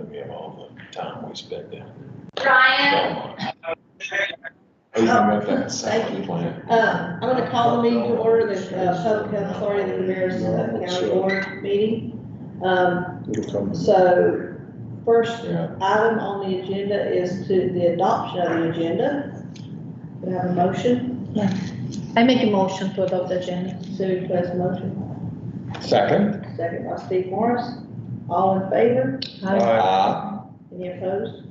me of all the time we spent down Ryan. there. Who's got that salary plan? I'm going to call the meeting to order, the public health authority of the Cabarrus County Board meeting. So first item on the agenda is to the adoption of the agenda. We have a motion. I make a motion to adopt the agenda. Sue, place a motion. Second? Second by Steve Morris. All in favor? Aye. Any opposed?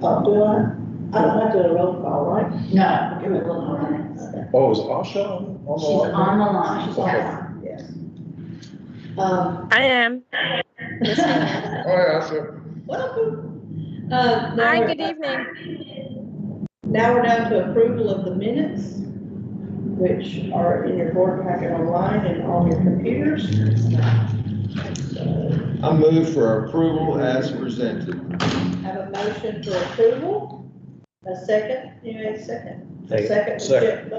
Do I don't have to do a roll call, right? No, give it a little minutes. Okay. Oh, is Asha on the She's line? on the line. She's on the line, yes. I am. Hi, Asha. Welcome. Hi, good evening. Now we're down to approval of the minutes, which are in your board packet online and on your computers. I move for approval as presented. Have a motion for approval. A second, you made a second. Second. Second.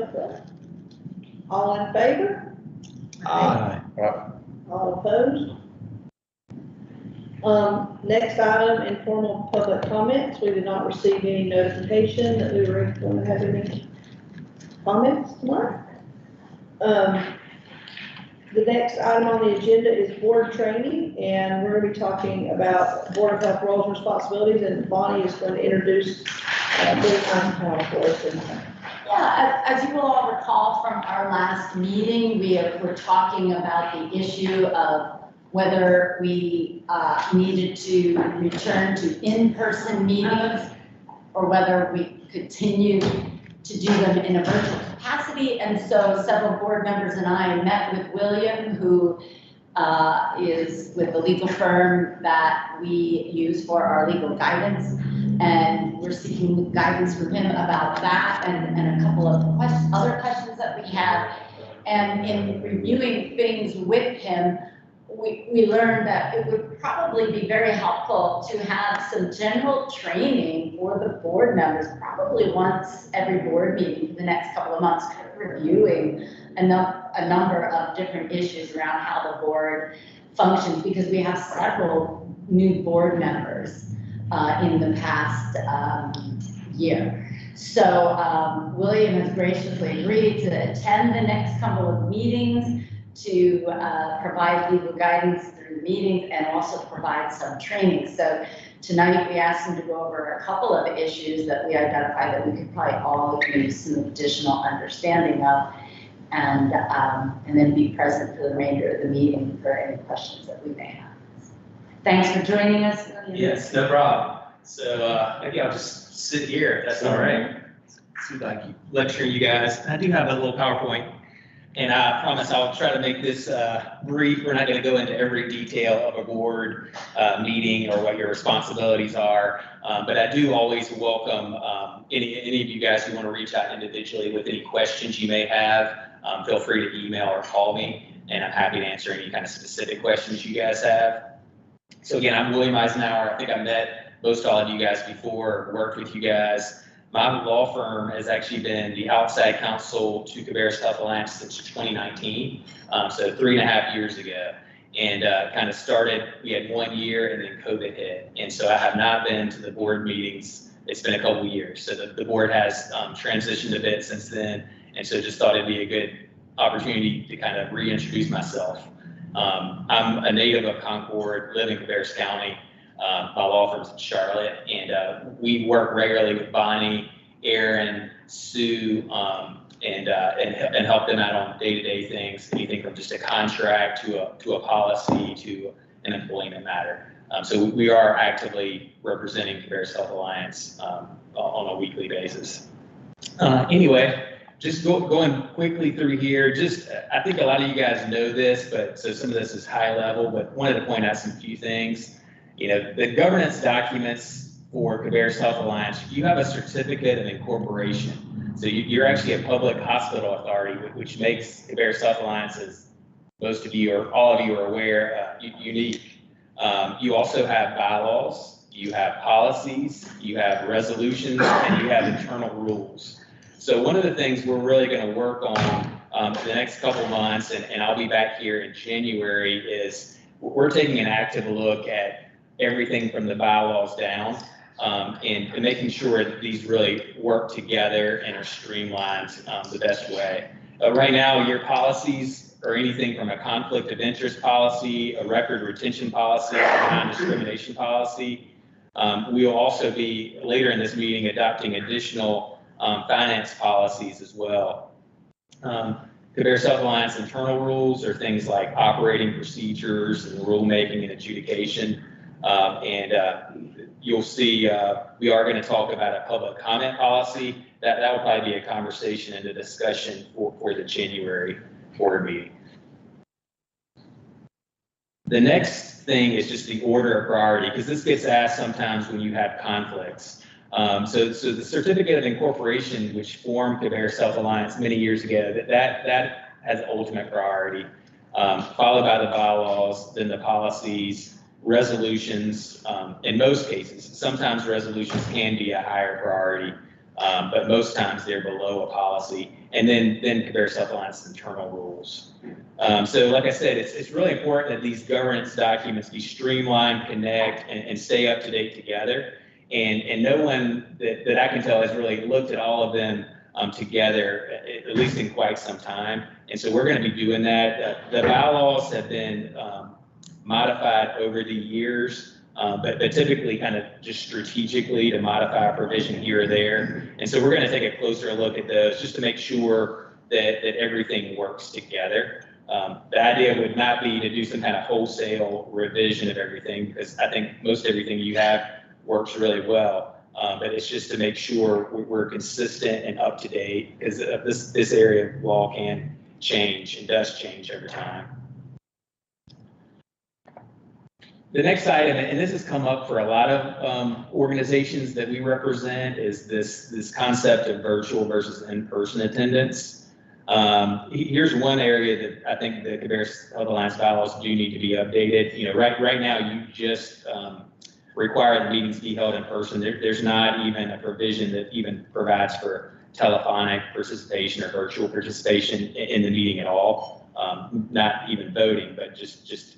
All in favor? Aye. All opposed? Next item, informal public comments. We did not receive any notification that we were going to have any comments tonight. The next item on the agenda is board training, and we're going to be talking about Board of Health roles and responsibilities, and Bonnie is going to introduce Board Time for us. Yeah, as you will all recall from our last meeting, we were talking about the issue of whether we needed to return to in-person meetings or whether we continue to do them in a virtual capacity. And so several board members and I met with William, who is with the legal firm that we use for our legal guidance. And we're seeking guidance from him about that and a couple of other questions that we have. And in reviewing things with him, we learned that it would probably be very helpful to have some general training for the board members, probably once every board meeting for the next couple of months, kind of reviewing a number of different issues around how the board functions, because we have several new board members in the past year. So William has graciously agreed to attend the next couple of meetings to provide legal guidance through the meetings and also provide some training. So tonight we asked him to go over a couple of issues that we identified that we could probably all use some additional understanding of, and then be present for the remainder of the meeting for any questions that we may have. Thanks for joining us, William. Yes, no problem. So maybe I'll just sit here, if that's all right. See if I can lecture you guys. I do have a little PowerPoint, and I promise I'll try to make this brief. We're not going to go into every detail of a board meeting or what your responsibilities are, but I do always welcome any of you guys who want to reach out individually with any questions you may have. Feel free to email or call me, and I'm happy to answer any kind of specific questions you guys have. So again, I'm William Eisenhower. I think I met most all of you guys before, worked with you guys. My law firm has actually been the outside counsel to Cabarrus Health Alliance since 2019, so 3.5 years ago. And kind of started, we had 1 year and then COVID hit. And so I have not been to the board meetings. It's been a couple years. So the board has transitioned a bit since then. And so just thought it'd be a good opportunity to kind of reintroduce myself. I'm a native of Concord, live in Cabarrus County. My law firm's in Charlotte, and we work regularly with Bonnie, Aaron, Sue, and help them out on day-to-day things, anything from just a contract to a policy to an employment matter. So we are actively representing Cabarrus Health Alliance on a weekly basis. Anyway, just going quickly through here, I think a lot of you guys know this, but so some of this is high level, but wanted to point out some few things. You know, the governance documents for Cabarrus Health Alliance, you have a certificate of incorporation. So you're actually a public hospital authority, which makes Cabarrus Health Alliance, as most of you or all of you are aware, unique. You also have bylaws, you have policies, you have resolutions, and you have internal rules. So one of the things we're really going to work on for the next couple months, and I'll be back here in January, is we're taking an active look at everything from the bylaws down, and making sure that these really work together and are streamlined the best way. Right now, your policies are anything from a conflict of interest policy, a record retention policy, a non-discrimination policy. We will also be, later in this meeting, adopting additional finance policies as well. Cabarrus Self-Alliance internal rules are things like operating procedures and rulemaking and adjudication. You'll see we are going to talk about a public comment policy. That will probably be a conversation and a discussion for the January board meeting. The next thing is just the order of priority, because this gets asked sometimes when you have conflicts. So the certificate of incorporation, which formed Cabarrus Self-Alliance many years ago, that has ultimate priority, followed by the bylaws, then the policies, resolutions. In most cases, sometimes resolutions can be a higher priority, but most times they're below a policy. And then Cabarrus Self-Alliance internal rules. So like I said, it's really important that these governance documents be streamlined, connect, and stay up to date together. And no one that I can tell has really looked at all of them together, at least in quite some time. And so we're going to be doing that. The bylaws have been modified over the years, but typically kind of just strategically to modify a provision here or there. And so we're going to take a closer look at those just to make sure that everything works together. The idea would not be to do some kind of wholesale revision of everything, because I think most everything you have works really well. But it's just to make sure we're consistent and up to date, because this area of law can change and does change over time. The next item, and this has come up for a lot of organizations that we represent, is this concept of virtual versus in-person attendance. Here's one area that I think the Cabarrus Self-Alliance bylaws do need to be updated. You know, right now you just require the meetings be held in person. There's not even a provision that even provides for telephonic participation or virtual participation in the meeting at all. Not even voting, but just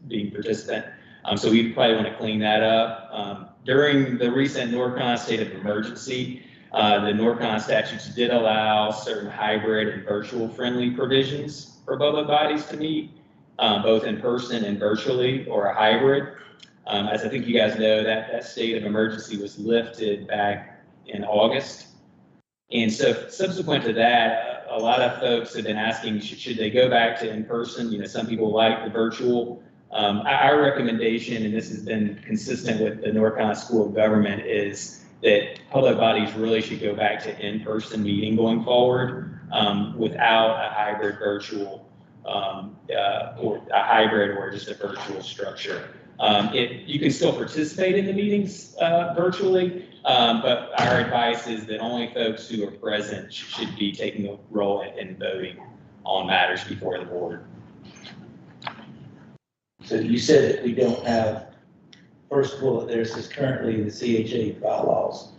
being participant. So we probably want to clean that up. During the recent NORCON state of emergency, the NORCON statutes did allow certain hybrid and virtual friendly provisions for public bodies to meet, both in person and virtually, or a hybrid. As I think you guys know, that state of emergency was lifted back in August. And so subsequent to that, a lot of folks have been asking, should they go back to in-person? You know, some people like the virtual. Our recommendation, and this has been consistent with the NORCON School of Government, is that public bodies really should go back to in-person meeting going forward without a hybrid virtual, or a hybrid or just a virtual structure. You can still participate in the meetings virtually, but our advice is that only folks who are present should be taking a role in voting on matters before the board. So you said that we don't have, first bullet there says currently the CHA bylaws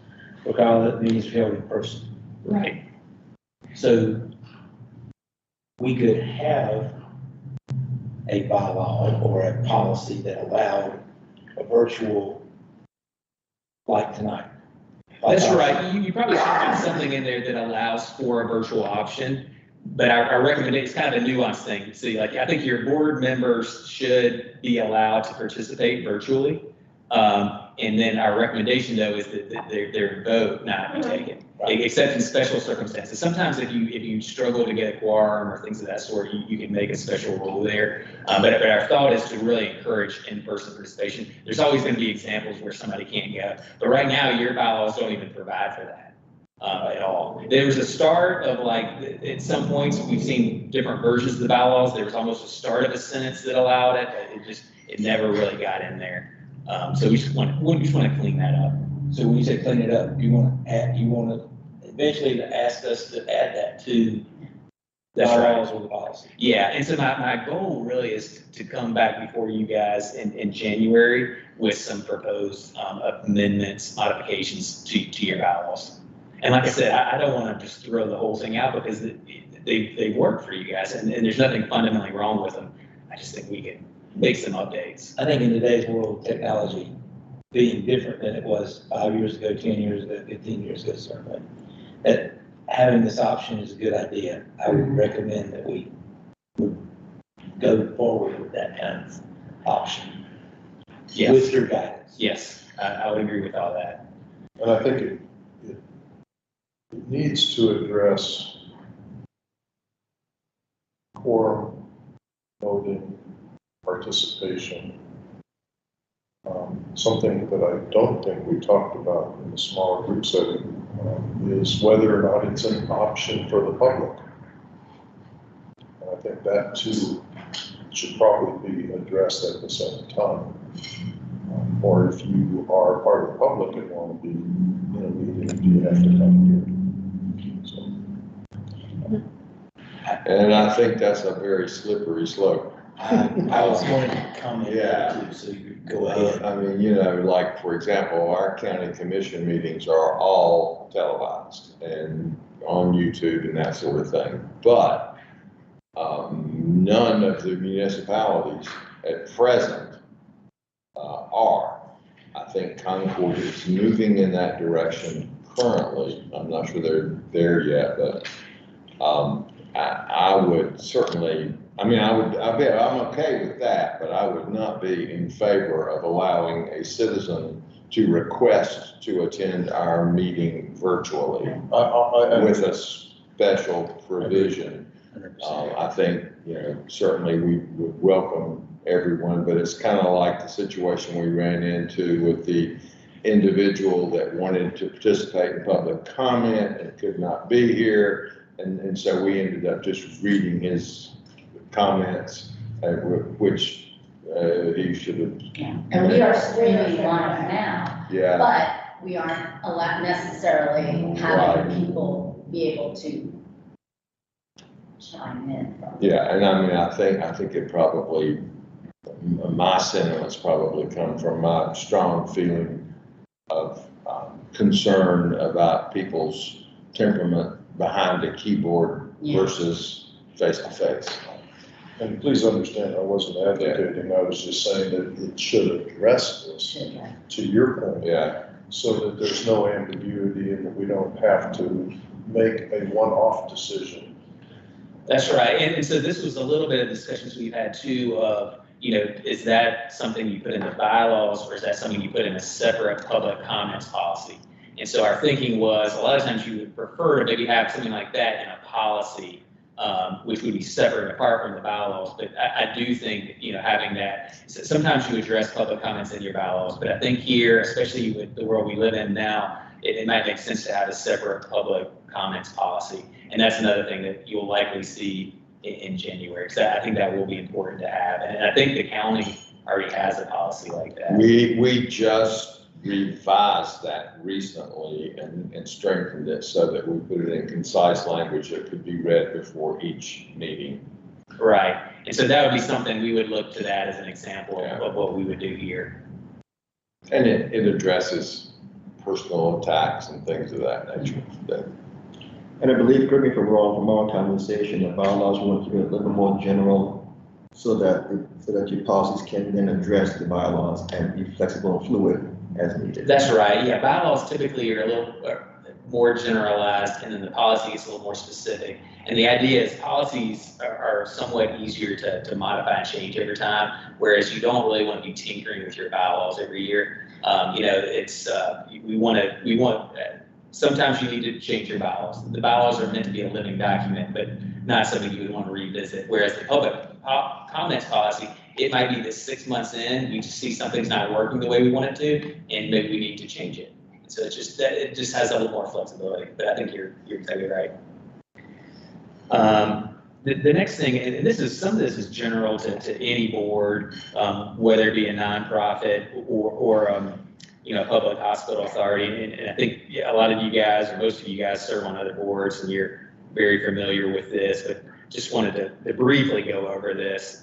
require that meetings be held in person. Right. So we could have a bylaw or a policy that allowed a virtual, like tonight. That's right. You probably should put something in there that allows for a virtual option. But our recommendation is kind of a nuanced thing. See, like, I think your board members should be allowed to participate virtually. And then our recommendation, though, is that their vote not be taken, except in special circumstances. Sometimes if you struggle to get a quorum or things of that sort, you can make a special rule there. But our thought is to really encourage in-person participation. There's always going to be examples where somebody can't go. But right now, your bylaws don't even provide for that. At all. There was a start of, like, at some points we've seen different versions of the bylaws. There was almost a start of a sentence that allowed it, but it never really got in there. So we just want to clean that up. So when you say clean it up, you want to eventually ask us to add that to the bylaws or the policy. Yeah, and so my goal really is to come back before you guys in January with some proposed amendments, modifications to your bylaws. And like I said, I don't want to just throw the whole thing out because they work for you guys and there's nothing fundamentally wrong with them. I just think we can make some updates. I think in today's world, technology being different than it was 5 years ago, 10 years ago, 15 years ago, certainly, that having this option is a good idea. I would recommend that we would go forward with that kind of option. Yes. With your guidance. Yes, I would agree with all that. And I think it needs to address quorum, voting, participation. Something that I don't think we talked about in the smaller group setting is whether or not it's an option for the public. And I think that too should probably be addressed at the same time. Or if you are part of the public and want to be in a meeting, do you have to come here? So. And I think that's a very slippery slope. I was going to comment Yeah. too, so you go ahead. I mean, you know, like, for example, our county commission meetings are all televised and on YouTube and that sort of thing. But none of the municipalities at present are. I think Concord is moving in that direction currently. I'm not sure they're there yet, but I would certainly, I bet I'm okay with that, but I would not be in favor of allowing a citizen to request to attend our meeting virtually with a special provision. I think, you know, certainly we would welcome everyone, but it's kind of like the situation we ran into with the individual that wanted to participate in public comment and could not be here. And so we ended up just reading his comments, which he should have. Yeah. And we are streaming live now, Yeah. but we aren't necessarily having people be able to chime in. Yeah, and I mean, I think it probably, my sentiments probably come from my strong feeling of concern about people's temperament behind a keyboard versus face to face. And please understand, I wasn't advocating, I was just saying that it should address this, to your point. Yeah. So that there's no ambiguity and that we don't have to make a one-off decision. That's right. And so this was a little bit of discussions we've had too of, you know, is that something you put in the bylaws or is that something you put in a separate public comments policy? And so our thinking was a lot of times you would prefer to maybe have something like that in a policy, which would be separate and apart from the bylaws. But I do think, you know, having that, sometimes you address public comments in your bylaws, but I think here, especially with the world we live in now, it might make sense to have a separate public comments policy. And that's another thing that you'll likely see in January. So I think that will be important to have. And I think the county already has a policy like that. We just revised that recently and strengthened it so that we put it in concise language that could be read before each meeting. Right. And so that would be something we would look to that as an example of what we would do here. And it addresses personal attacks and things of that nature. And I believe, correct me if I'm wrong, from our conversation, the bylaws want to be a little bit more general so that your policies can then address the bylaws and be flexible and fluid as needed. That's right. Yeah, bylaws typically are a little more generalized and then the policy is a little more specific. And the idea is policies are somewhat easier to modify and change over time, whereas you don't really want to be tinkering with your bylaws every year. You know, it's, sometimes you need to change your bylaws. The bylaws are meant to be a living document, but not something you would want to revisit. Whereas the public comments policy, it might be that 6 months in, we just see something's not working the way we want it to, and maybe we need to change it. And so it just has a little more flexibility. But I think you're exactly right. The next thing, and some of this is general to any board, whether it be a nonprofit or you know, public hospital authority. And I think a lot of you guys, or most of you guys, serve on other boards, and you're very familiar with this. But just wanted to briefly go over this.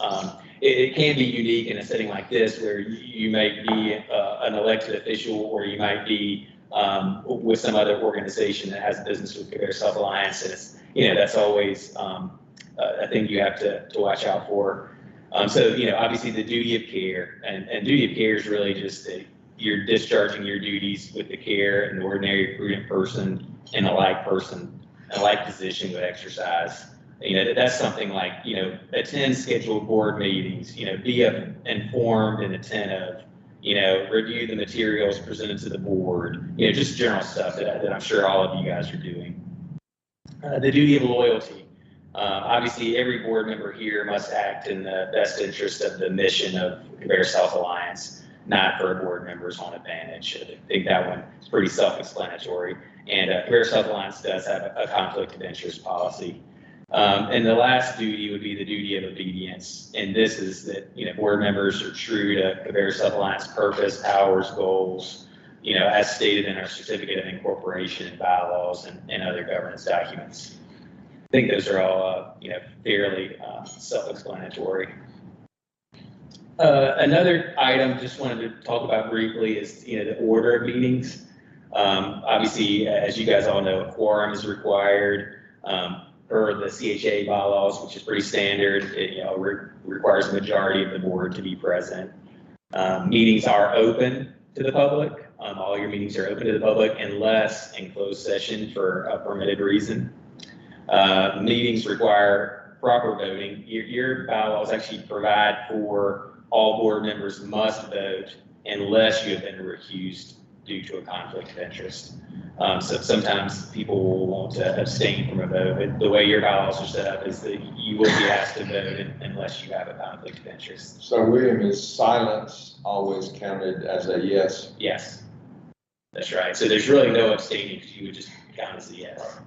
It can be unique in a setting like this, where you might be an elected official, or you might be with some other organization that has business with Cabarrus Health Alliance. And it's, that's always a thing you have to watch out for. So, obviously the duty of care, and duty of care is really just you're discharging your duties with the care an ordinary prudent person and a like position would exercise. That's something like, attend scheduled board meetings, be informed and attentive, review the materials presented to the board, just general stuff that I'm sure all of you guys are doing. The duty of loyalty. Obviously, every board member here must act in the best interest of the mission of Cabarrus Health Alliance, not for a board member's own advantage. I think that one is pretty self-explanatory. And Cabarrus Health Alliance does have a conflict of interest policy. And the last duty would be the duty of obedience. And this is that, board members are true to Cabarrus Health Alliance purpose, powers, goals, as stated in our certificate of incorporation and bylaws and other governance documents. I think those are all, fairly self-explanatory. Another item just wanted to talk about briefly is, the order of meetings. Obviously, as you guys all know, a quorum is required per the CHA bylaws, which is pretty standard. It requires a majority of the board to be present. Meetings are open to the public. All your meetings are open to the public unless in closed session for a permitted reason. Meetings require proper voting. Your bylaws actually provide for all board members must vote unless you have been recused due to a conflict of interest. So sometimes people will want to abstain from a vote, but the way your bylaws are set up is that you will be asked to vote unless you have a conflict of interest. So William, is silence always counted as a yes? Yes, that's right. So there's really no abstaining because you would just count as a yes.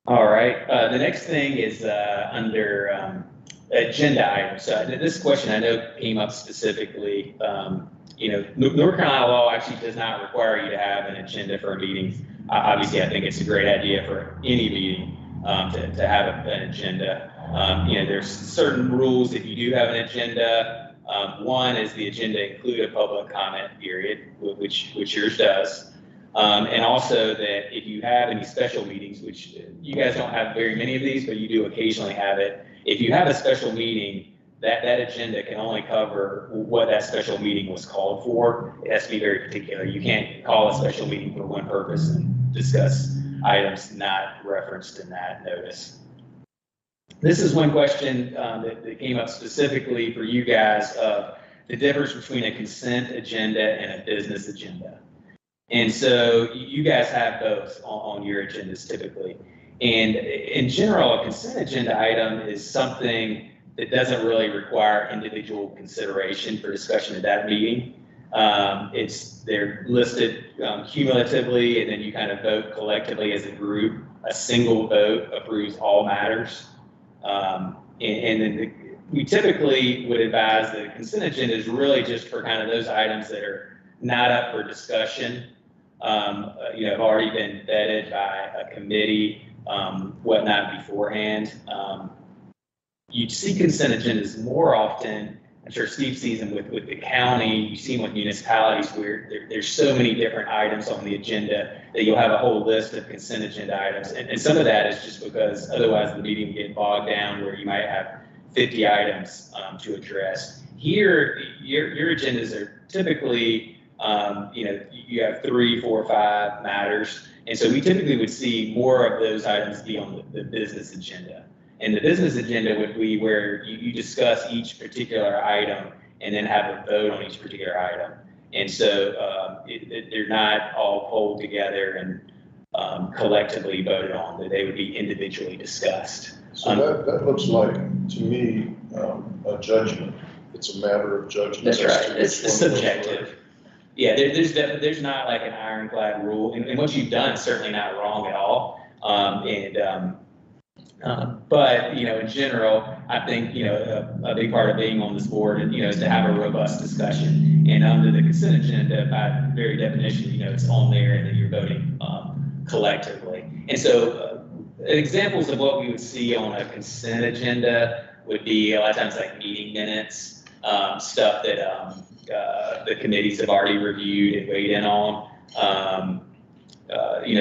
All right, the next thing is under agenda items. So this question I know came up specifically. North Carolina law actually does not require you to have an agenda for a meeting. Obviously, I think it's a great idea for any meeting to have an agenda. There's certain rules if you do have an agenda. One is the agenda include a public comment period, which yours does. And also that if you have any special meetings, which you guys don't have very many of these, but you do occasionally have it. If you have a special meeting, that agenda can only cover what that special meeting was called for. It has to be very particular. You can't call a special meeting for one purpose and discuss items not referenced in that notice. This is one question that came up specifically for you guys of the difference between a consent agenda and a business agenda. And so you guys have both on your agendas typically. And in general, a consent agenda item is something that doesn't really require individual consideration for discussion at that meeting. They're listed cumulatively, and then you kind of vote collectively as a group. A single vote approves all matters. And then we typically would advise that a consent agenda is really just for kind of those items that are not up for discussion, have already been vetted by a committee, whatnot beforehand. You see consent agendas more often. I'm sure Steve sees them with the county. You see them with municipalities where there's so many different items on the agenda that you'll have a whole list of consent agenda items. And some of that is just because otherwise the meeting would get bogged down where you might have 50 items to address. Here, your agendas are typically, you have 3, 4, 5 matters. And so we typically would see more of those items be on the business agenda. And the business agenda would be where you discuss each particular item and then have a vote on each particular item. And so they're not all pulled together and collectively voted on, that they would be individually discussed. So that looks like, to me, a judgment. It's a matter of judgment. That's right. It's subjective. Yeah, there's not like an ironclad rule. And what you've done is certainly not wrong at all. But, in general, I think, a big part of being on this board, is to have a robust discussion. And under the consent agenda, by very definition, it's on there and then you're voting collectively. And so examples of what we would see on a consent agenda would be a lot of times like meeting minutes, stuff that, the committees have already reviewed and weighed in on.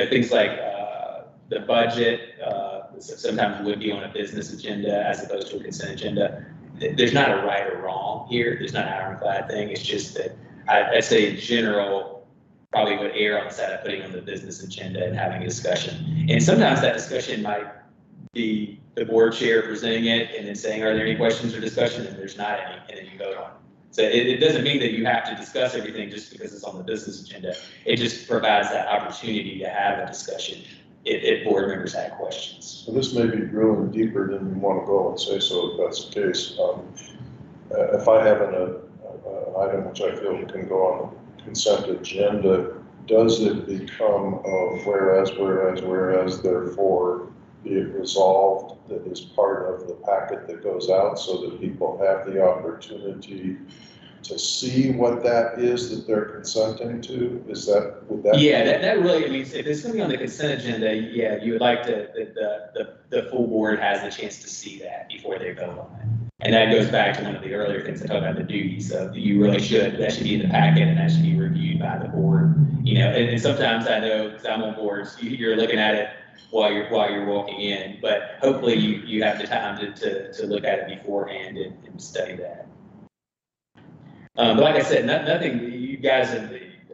Things like the budget, sometimes would be on a business agenda as opposed to a consent agenda. There's not a right or wrong here. There's not an ironclad thing. It's just that I'd say in general, probably would err on the side of putting on the business agenda and having a discussion. And sometimes that discussion might be the board chair presenting it and then saying, are there any questions or discussion? And there's not any, and then you vote on it. So it doesn't mean that you have to discuss everything just because it's on the business agenda. It just provides that opportunity to have a discussion if board members have questions. So this may be drilling deeper than you want to go and say so if that's the case. If I have an item which I feel can go on the consent agenda, does it become whereas, therefore, be it resolved that is part of the packet that goes out so that people have the opportunity to see what that is that they're consenting to? Would that? Yeah, that really means if it's gonna be on the consent agenda, yeah, you would like the full board has the chance to see that before they vote on it. And that goes back to one of the earlier things I talked about, the duties of you really that should be in the packet and that should be reviewed by the board. And sometimes I know, because I'm on boards, you're looking at it while you're walking in, but hopefully you have the time to look at it beforehand and study that. But like I said, nothing, you guys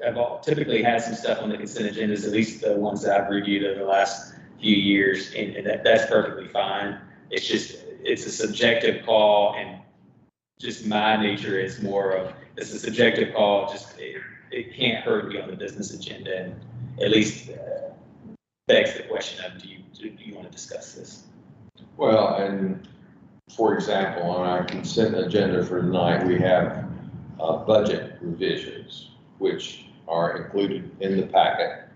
have all typically had some stuff on the consent agendas, at least the ones that I've reviewed over the last few years, and that's perfectly fine. It's a subjective call, and just my nature is more of, it's a subjective call, just it can't hurt to be on the business agenda, and at least begs the question of, do you want to discuss this? Well, and for example, on our consent agenda for tonight, we have budget revisions, which are included in the packet.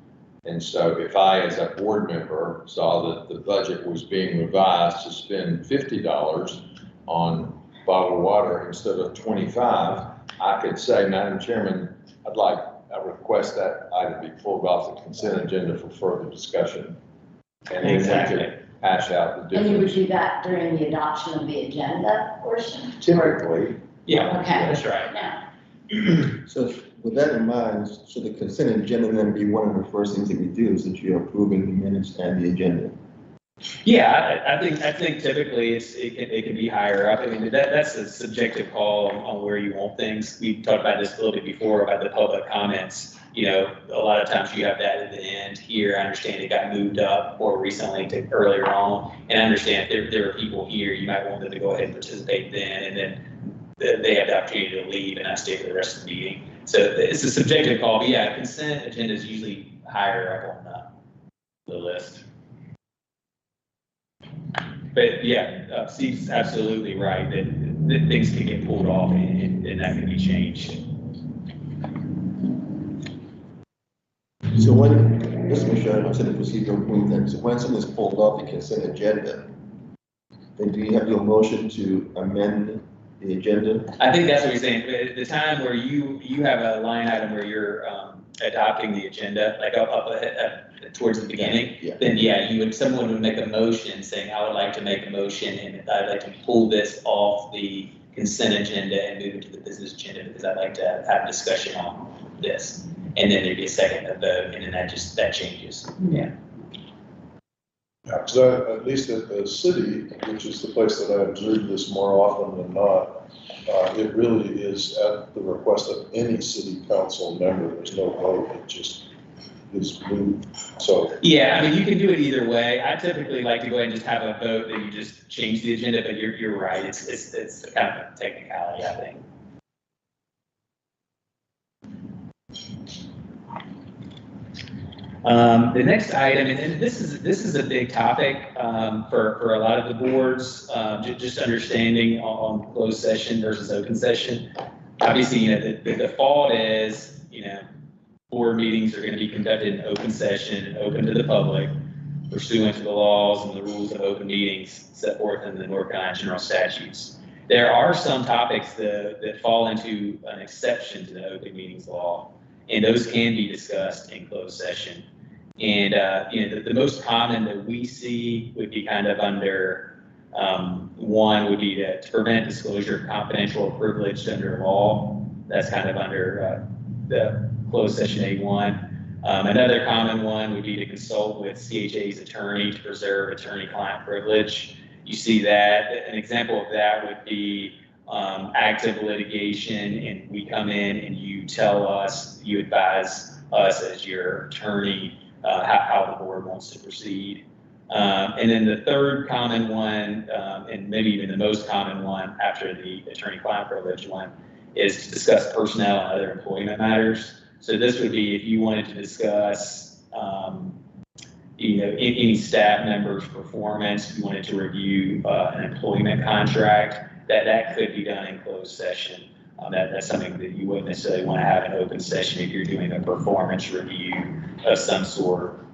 And so if I, as a board member, saw that the budget was being revised to spend $50 on bottled water instead of 25, I could say, Madam Chairman, I request that item be pulled off the consent agenda for further discussion. And then we could hash out the difference. And you would do that during the adoption of the agenda portion? Typically. Yeah, Okay. That's right. Yeah. So with that in mind, should the consent agenda then be one of the first things that we do, since you're approving the minutes and the agenda? Yeah, I think typically it can be higher up. I mean, that's a subjective call on where you want things. We talked about this a little bit before about the public comments. A lot of times you have that at the end. Here, I understand it got moved up more recently to earlier on, and I understand if there are people here, you might want them to go ahead and participate then, and then they have the opportunity to leave and not stay for the rest of the meeting. So it's a subjective call, but yeah, consent agenda is usually higher up on the list. But yeah, Steve's absolutely right that things can get pulled off and that can be changed. So when, just to make sure I understand the procedural thing, so when something is pulled off the consent agenda, then do you have your motion to amend the agenda? I think that's what he's saying. At the time where you have a line item where you're adopting the agenda, like up towards the beginning, Yeah. Then someone would make a motion saying, I would like to make a motion and I'd like to pull this off the consent agenda and move it to the business agenda because I'd like to have a discussion on this. And then there'd be a second vote, and then that changes. Yeah. Yeah, because at least at the city, which is the place that I observe this more often than not, it really is at the request of any city council member. There's no vote, it just is moved. So Yeah, I mean, you can do it either way. I typically like to go ahead and just have a vote that you just change the agenda, but you're right. It's kind of a technicality, I think. The next item, and this is a big topic for a lot of the boards, just understanding on closed session versus open session. Obviously, the default is, board meetings are going to be conducted in open session, open to the public, pursuant to the laws and the rules of open meetings set forth in the North Carolina General Statutes. There are some topics that fall into an exception to the open meetings law, and those can be discussed in closed session. And, the most common that we see would be kind of under, one would be to prevent disclosure of confidential or privileged under law. That's kind of under the closed session A1. Another common one would be to consult with CHA's attorney to preserve attorney-client privilege. You see that, an example of that would be active litigation, and we come in and you tell us, you advise us as your attorney how the board wants to proceed. And then the third common one, and maybe even the most common one after the attorney-client privilege one, is to discuss personnel and other employment matters. So this would be if you wanted to discuss, any staff member's performance, you wanted to review an employment contract, that could be done in closed session. That's something that you wouldn't necessarily want to have in open session if you're doing a performance review of some sort.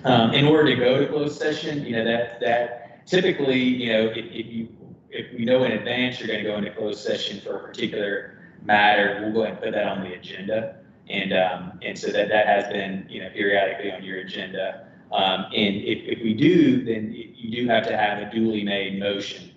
In order to go to closed session, that typically, if you know in advance you're going to go into closed session for a particular matter, we'll go ahead and put that on the agenda. And so that has been, periodically on your agenda. And if we do, then you do have to have a duly made motion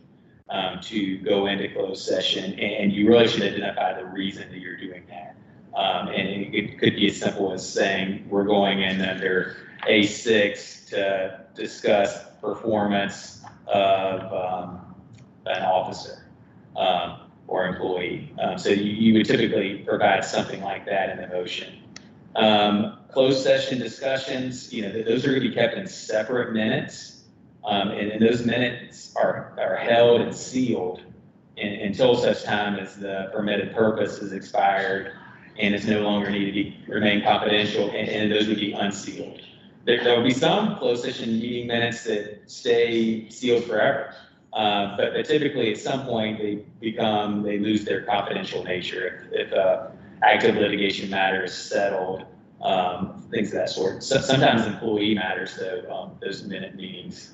to go into closed session, and you really should identify the reason that you're doing that. And it could be as simple as saying, we're going in under A6 to discuss performance of an officer or employee. So you would typically provide something like that in the motion. Closed session discussions, those are going to be kept in separate minutes. And those minutes are held and sealed until such time as the permitted purpose is expired and it's no longer needed to remain confidential, and those would be unsealed. There will be some closed session meeting minutes that stay sealed forever. But typically at some point they lose their confidential nature if active litigation matter is settled, things of that sort. So sometimes employee matters, though, those minute meetings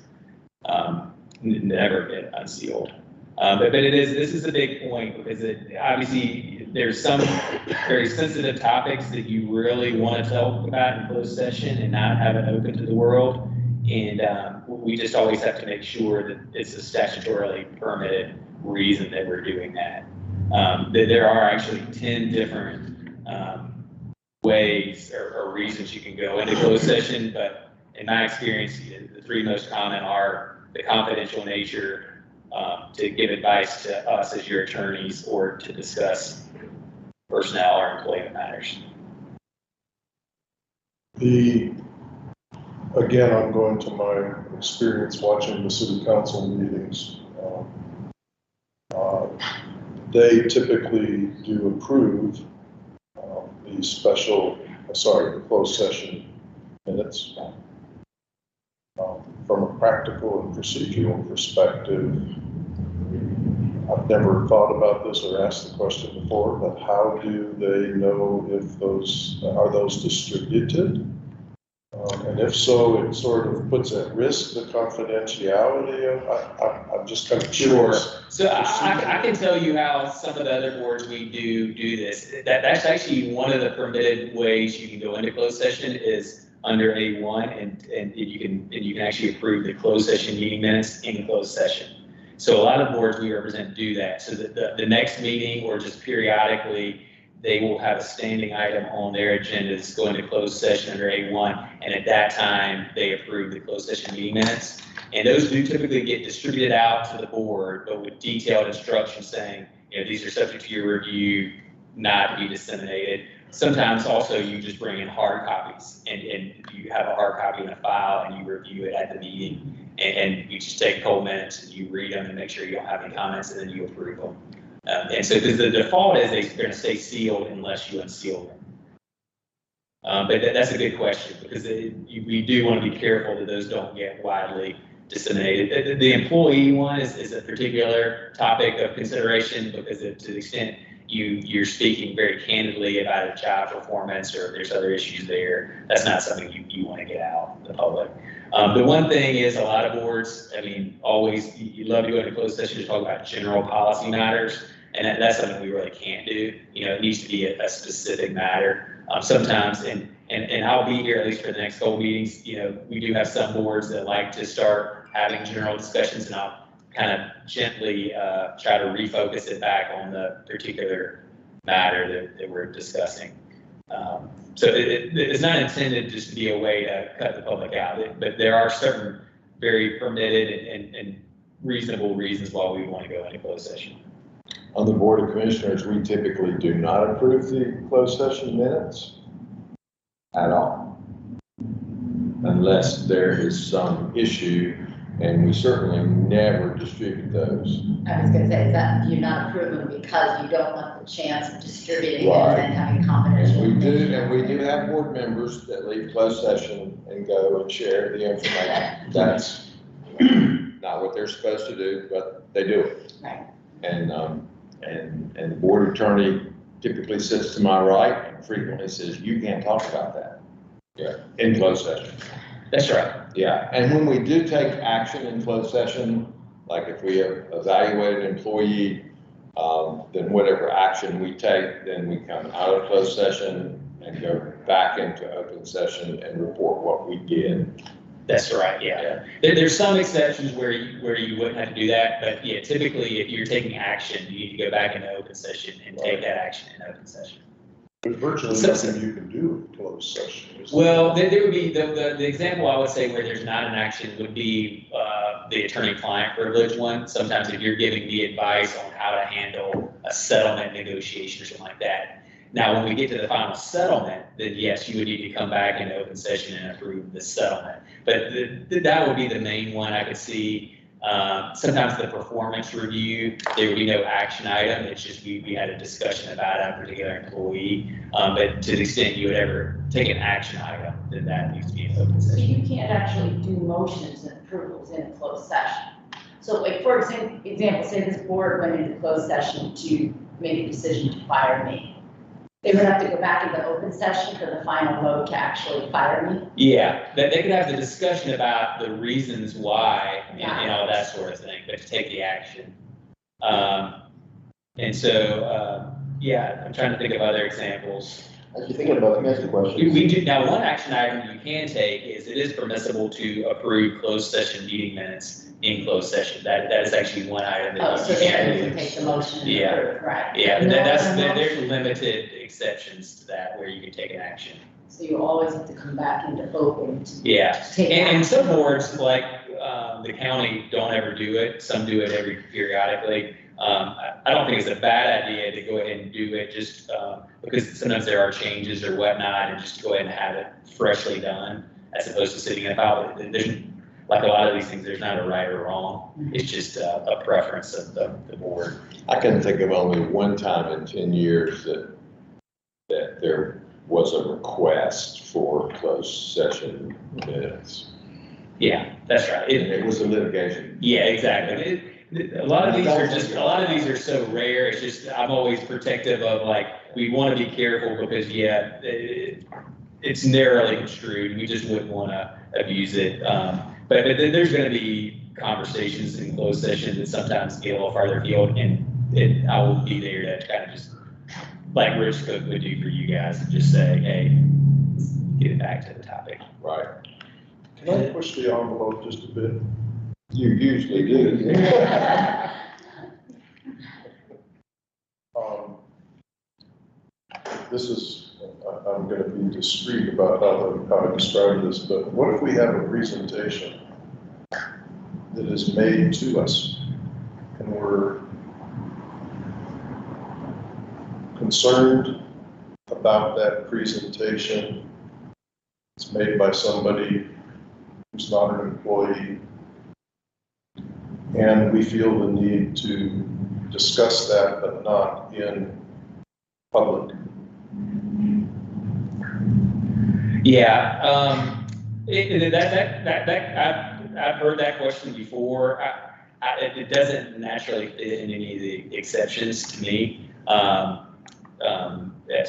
never get unsealed. But this is a big point because obviously there's some very sensitive topics that you really want to talk about in closed session and not have it open to the world. And we just always have to make sure that it's a statutorily permitted reason that we're doing that. There are actually 10 different ways or reasons you can go into closed session, but in my experience, the three most common are the confidential nature, to give advice to us as your attorneys, or to discuss personnel or employment matters. Again, I'm going to my experience watching the city council meetings. They typically do approve the closed session minutes. From a practical and procedural perspective, I've never thought about this or asked the question before, but how do they know if those distributed? And if so, it sort of puts at risk the confidentiality of, I'm just kind of curious. Sure. So I can tell you how some of the other boards we do this. That's actually one of the permitted ways you can go into closed session is under A1, and you can actually approve the closed session meeting minutes in closed session. So a lot of boards we represent do that. So that the next meeting or just periodically, they will have a standing item on their agenda that's going to closed session under A1, and at that time, they approve the closed session meeting minutes. And those do typically get distributed out to the board, but with detailed instructions saying, these are subject to your review, not to be disseminated. Sometimes also you just bring in hard copies, and you have a hard copy in a file and you review it at the meeting, and you just take a couple minutes and you read them and make sure you don't have any comments, and then you approve them. And so because the default is they're going to stay sealed unless you unseal them. But that's a good question, because we do want to be careful that those don't get widely disseminated. The employee one is a particular topic of consideration, because to the extent you're speaking very candidly about a job performance or there's other issues there, that's not something you want to get out in the public. The one thing is a lot of boards, always, you love to go into closed session to talk about general policy matters, and that's something we really can't do. It needs to be a specific matter. Sometimes, and I'll be here at least for the next couple meetings, we do have some boards that like to start having general discussions, and I'll kind of gently try to refocus it back on the particular matter that we're discussing. So it's not intended just to be a way to cut the public out, but there are certain very permitted and reasonable reasons why we want to go into closed session. On the Board of Commissioners, we typically do not approve the closed session minutes at all, unless there is some issue, and we certainly never distribute those. I was gonna say, is that you're not approving because you don't want the chance of distributing Right. and then having confidential. And we do have board members that leave closed session and go and share the information. That's not what they're supposed to do, but they do it. Right. And the board attorney typically sits to my right and frequently says, you can't talk about that. Yeah, in closed session. That's right. Yeah, and when we do take action in closed session, like if we evaluate an employee, then whatever action we take, then we come out of closed session and go back into open session and report what we did. That's right, yeah. There's some exceptions where you wouldn't have to do that, but yeah, typically if you're taking action, you need to go back into open session and take that action in open session. There's virtually nothing you can do in closed session. Well, there would be, the example I would say where there's not an action would be the attorney-client privilege one. Sometimes if you're giving me advice on how to handle a settlement negotiation or something like that. Now, when we get to the final settlement, then yes, you would need to come back into open session and approve the settlement. But that would be the main one I could see. Sometimes the performance review, there would be no action item. It's just we had a discussion about a particular employee. But to the extent you would ever take an action item, then that needs to be in open So session. you can't actually do motions and approvals in a closed session. So like, for example, say this board went into closed session to make a decision to fire me. They would have to go back into open session for the final vote to actually fire me? Yeah, they could have the discussion about the reasons why and all that sort of thing, but to take the action. And so, yeah, I'm trying to think of other examples. As you're thinking about, let me ask you a question. We do, now one action item you can take is it is permissible to approve closed session meeting minutes in closed session. That is actually one item Oh, that so you they can can do. take the motion and Yeah. approve, right? Yeah, but No there's motion. limited exceptions to that where you can take an action. So you always have to come back into open to Yeah, take and action. some boards, like the county, don't ever do it. Some do it every periodically. I don't think it's a bad idea to go ahead and do it just because sometimes there are changes or whatnot, and just go ahead and have it freshly done as opposed to sitting in a file. There's, like a lot of these things, there's not a right or wrong. It's just a preference of the board. I can think of only one time in 10 years that there was a request for closed session minutes. Yeah, that's right. And it was a litigation. Yeah, exactly. A lot of these are so rare. It's just, I'm always protective of, like, we want to be careful because, yeah, it's narrowly construed. We just wouldn't want to abuse it. But there's going to be conversations in closed session that sometimes get a little farther afield, and I will be there to kind of just, like Rich Cook would do for you guys, and just say, hey, let's get it back to the topic. Right. Can I push the envelope just a bit? You usually do. This is, I'm gonna be discreet about how to describe this, but what if we have a presentation that is made to us and we're concerned about that presentation? It's made by somebody who's not an employee, and we feel the need to discuss that, but not in public. Yeah, I've heard that question before. It doesn't naturally fit in any of the exceptions to me. So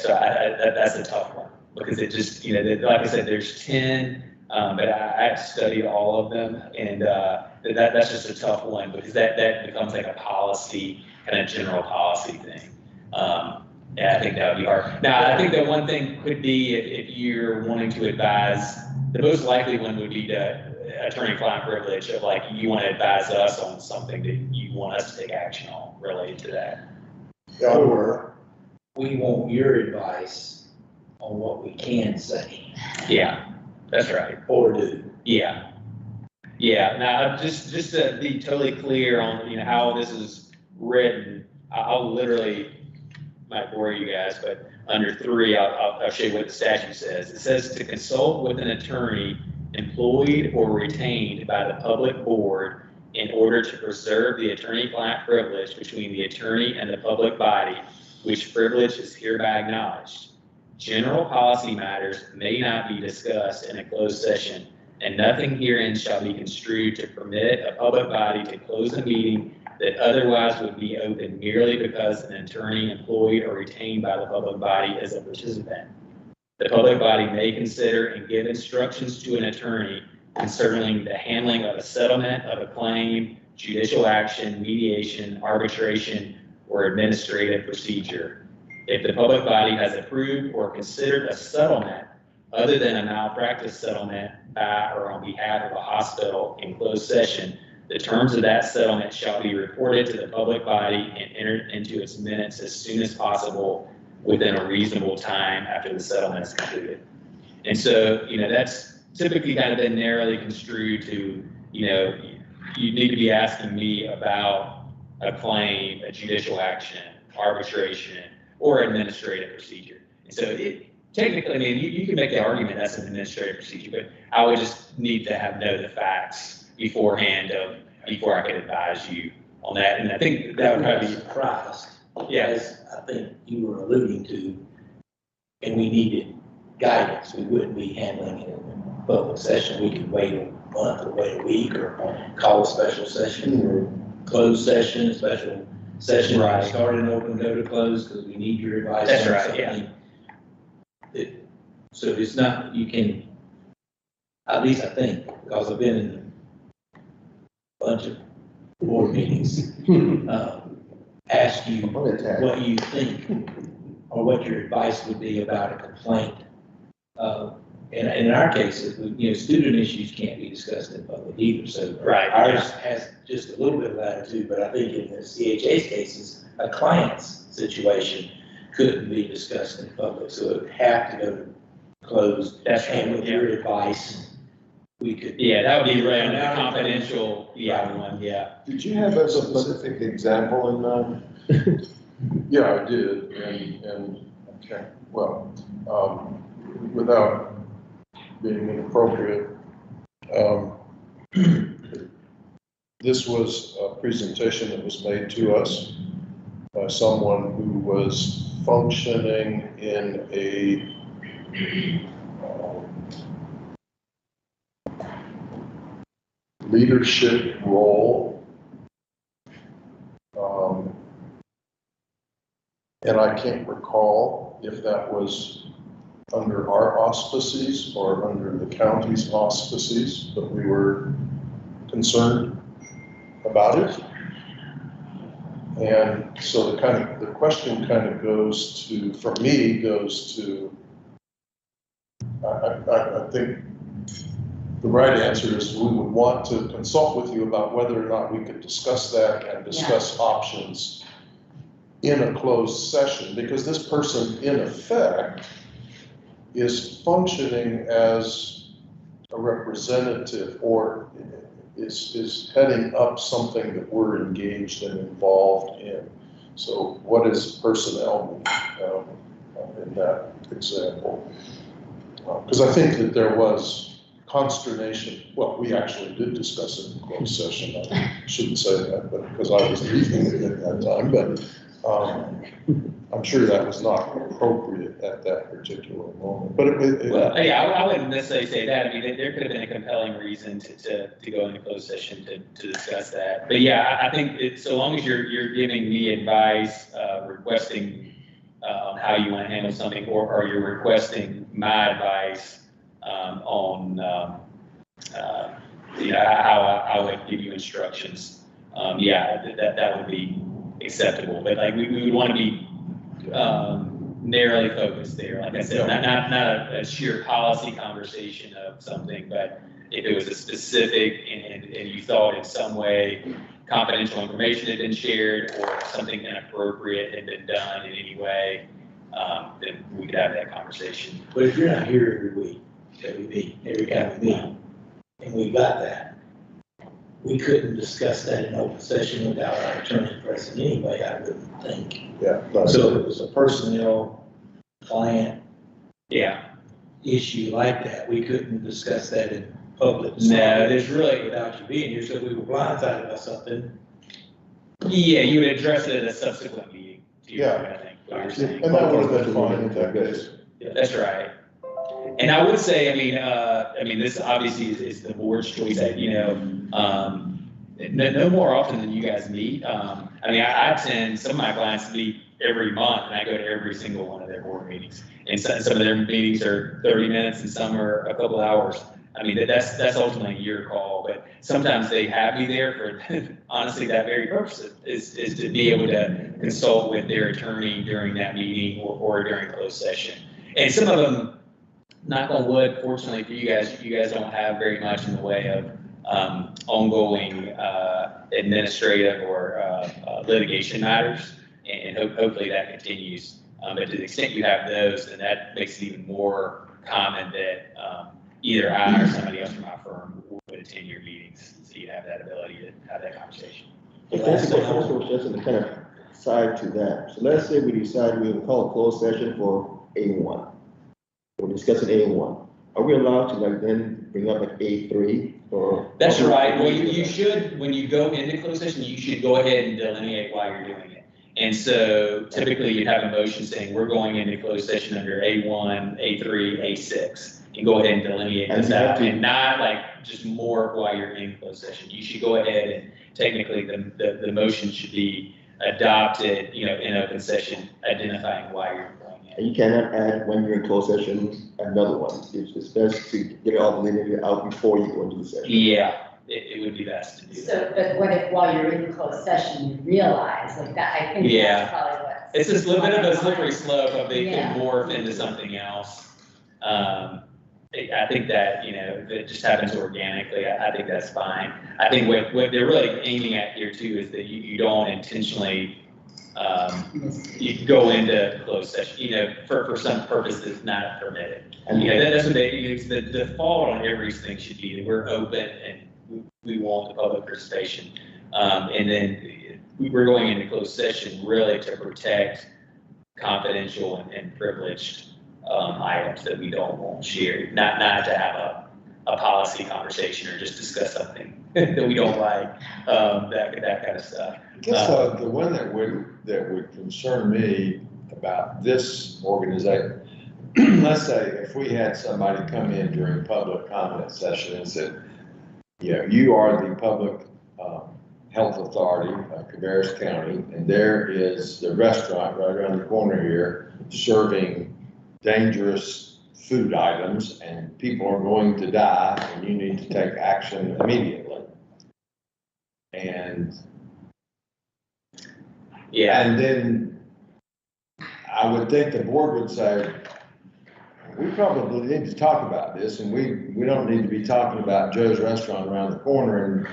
that's a tough one because it just, like I said, there's 10, but I've studied all of them, and that's just a tough one because that becomes like a policy, kind of general policy thing. Yeah, I think that would be hard. Now, I think that one thing could be if you're wanting to advise, the most likely one would be the attorney-client privilege of, like, you want to advise us on something that you want us to take action on related to that. Yeah, we want your advice on what we can say Yeah, that's right. or do. Yeah. Yeah, now, just to be totally clear on, how this is written, I'll literally, might bore you guys, but under 3, I'll show you what the statute says. It says to consult with an attorney employed or retained by the public board in order to preserve the attorney-client privilege between the attorney and the public body, which privilege is hereby acknowledged. General policy matters may not be discussed in a closed session, and nothing herein shall be construed to permit a public body to close a meeting that otherwise would be open merely because an attorney employed or retained by the public body is a participant. The public body may consider and give instructions to an attorney concerning the handling of a settlement of a claim, judicial action, mediation, arbitration, or administrative procedure. If the public body has approved or considered a settlement other than a malpractice settlement by or on behalf of a hospital in closed session, the terms of that settlement shall be reported to the public body and entered into its minutes as soon as possible within a reasonable time after the settlement is completed. And so, that's typically kind of been narrowly construed to, you need to be asking me about a claim, a judicial action, arbitration, or administrative procedure. And so technically, you can make the argument that's an administrative procedure, but I would just need to know the facts beforehand before I could advise you on that. And I think that would probably be surprised. Yes. I think you were alluding to, and we needed guidance. We wouldn't be handling it in a public session. We could wait a month or wait a week or call a special session or closed session, special session. Right. Start an open, go to close because we need your advice. That's on right, yeah. something. So it's not, you can, at least I think, because I've been in a bunch of board meetings, ask you what you think or what your advice would be about a complaint. And in our cases, student issues can't be discussed in public either, so. Right. Ours has just a little bit of latitude, but I think in the CHA's cases, a client's situation couldn't be discussed in public, so it would have to go to closed. That's right, And with your advice, we could. Yeah, that would be right on the confidential, one, yeah. Did you have a specific example in mind? Yeah, I did, and, okay, well, without being inappropriate, this was a presentation that was made to us by someone who was functioning in a leadership role. And I can't recall if that was under our auspices or under the county's auspices, but we were concerned about it. And so the question kind of goes to, for me, goes to, I think the right answer is we would want to consult with you about whether or not we could discuss that and discuss options in a closed session, because this person in effect is functioning as a representative or is heading up something that we're engaged and involved in. So what is personnel in that example? Because I think that there was consternation. Well, we actually did discuss it in closed session. I shouldn't say that, but because I was leaving it at that time, but I'm sure that was not appropriate at that particular moment. But Well, yeah, I wouldn't necessarily say that. I mean, there could have been a compelling reason to go into closed session to discuss that. But yeah, I think so long as you're giving me advice, requesting on how you want to handle something, or you're requesting my advice on how I would give you instructions, that would be acceptable. But like we would want to be narrowly focused there. Like I said, not a sheer policy conversation of something, but if it was a specific and you thought in some way confidential information had been shared or something inappropriate had been done in any way, then we could have that conversation. But if you're not here every week, that we meet, every time we meet, and we got that, we couldn't discuss that in open session without our attorney present anyway, I wouldn't think. Yeah. But So if it was a personnel, client Yeah. issue like that, we couldn't discuss that in public. No, there's really, Without you being here, so if we were blindsided by something. yeah, you would address it at a subsequent meeting. To your Yeah. point, I think, what you're saying. And that would have been fine in that case. That's right. And I would say, I mean, this obviously is the board's choice that, no more often than you guys meet. I mean, I attend, some of my clients meet every month and I go to every single one of their board meetings. And some of their meetings are 30 minutes and some are a couple hours. I mean, that's ultimately your call, but sometimes they have me there for, honestly, that very purpose is to be able to consult with their attorney during that meeting or during closed session. And some of them, knock on wood, fortunately for you guys don't have very much in the way of ongoing administrative or litigation matters, and hopefully that continues. But to the extent you have those, then that makes it even more common that either I or somebody else from my firm would attend your meetings, so you have that ability to have that conversation. That's just to kind of side to that. So let's say we decide we will call a closed session for A1. We're discussing A1. Are we allowed to like then bring up like A3 or? That's right. Well, you should, when you go into closed session, you should go ahead and delineate why you're doing it. And so typically you'd have a motion saying, we're going into closed session under A1, A3, A6. And go ahead and delineate this out, and not like just more of why you're in closed session. You should go ahead and technically the motion should be adopted, in open session, identifying why you're going in. And you cannot add when you're in closed session another one. It's best to get all the linear out before you go into the session. Yeah, it would be best to do that. So, but what if while you're in closed session, you realize like that, I think Yeah. that's probably what. It's just a little bit of a slippery slope of they Yeah. can morph into something else. I think that, if it just happens organically, I think that's fine. I think what they're really aiming at here too is that you don't intentionally, you go into closed session, for some purpose that's not permitted. And That's what the default on everything should be that we're open and we want the public participation. And then we're going into closed session really to protect confidential and privileged items that we don't want shared, not to have a policy conversation or just discuss something that we don't like, that kind of stuff. I guess the one that would concern me about this organization, let's say if we had somebody come in during public comment session and said, you are the public health authority of Cabarrus County, and there is the restaurant right around the corner here serving dangerous food items, and people are going to die, and you need to take action immediately. And then I would think the board would say, we probably need to talk about this, and we don't need to be talking about Joe's Restaurant around the corner and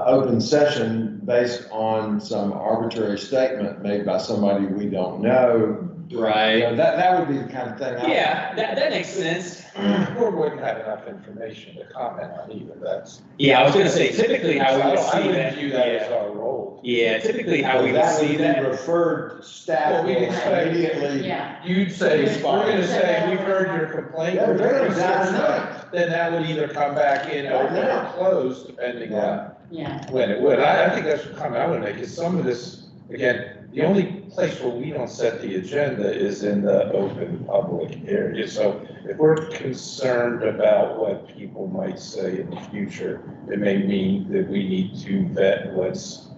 open session based on some arbitrary statement made by somebody we don't know. Right. That would be the kind of thing. That makes sense. The board wouldn't have enough information to comment on either, that's. Yeah, I was gonna say, typically how we would I see wouldn't that. view that as our role. Yeah, typically how we would That see would be that. referred staff Well, we'd expect- immediately. Yeah. You'd say, we're gonna say, we've heard your complaint, Yeah, we're they're gonna gonna die research that, then that would either come back in open or closed, depending on Yeah. when it would. I think that's the comment I would make, is some of this, again, the only place where we don't set the agenda is in the open public area. So if we're concerned about what people might say in the future, it may mean that we need to vet what's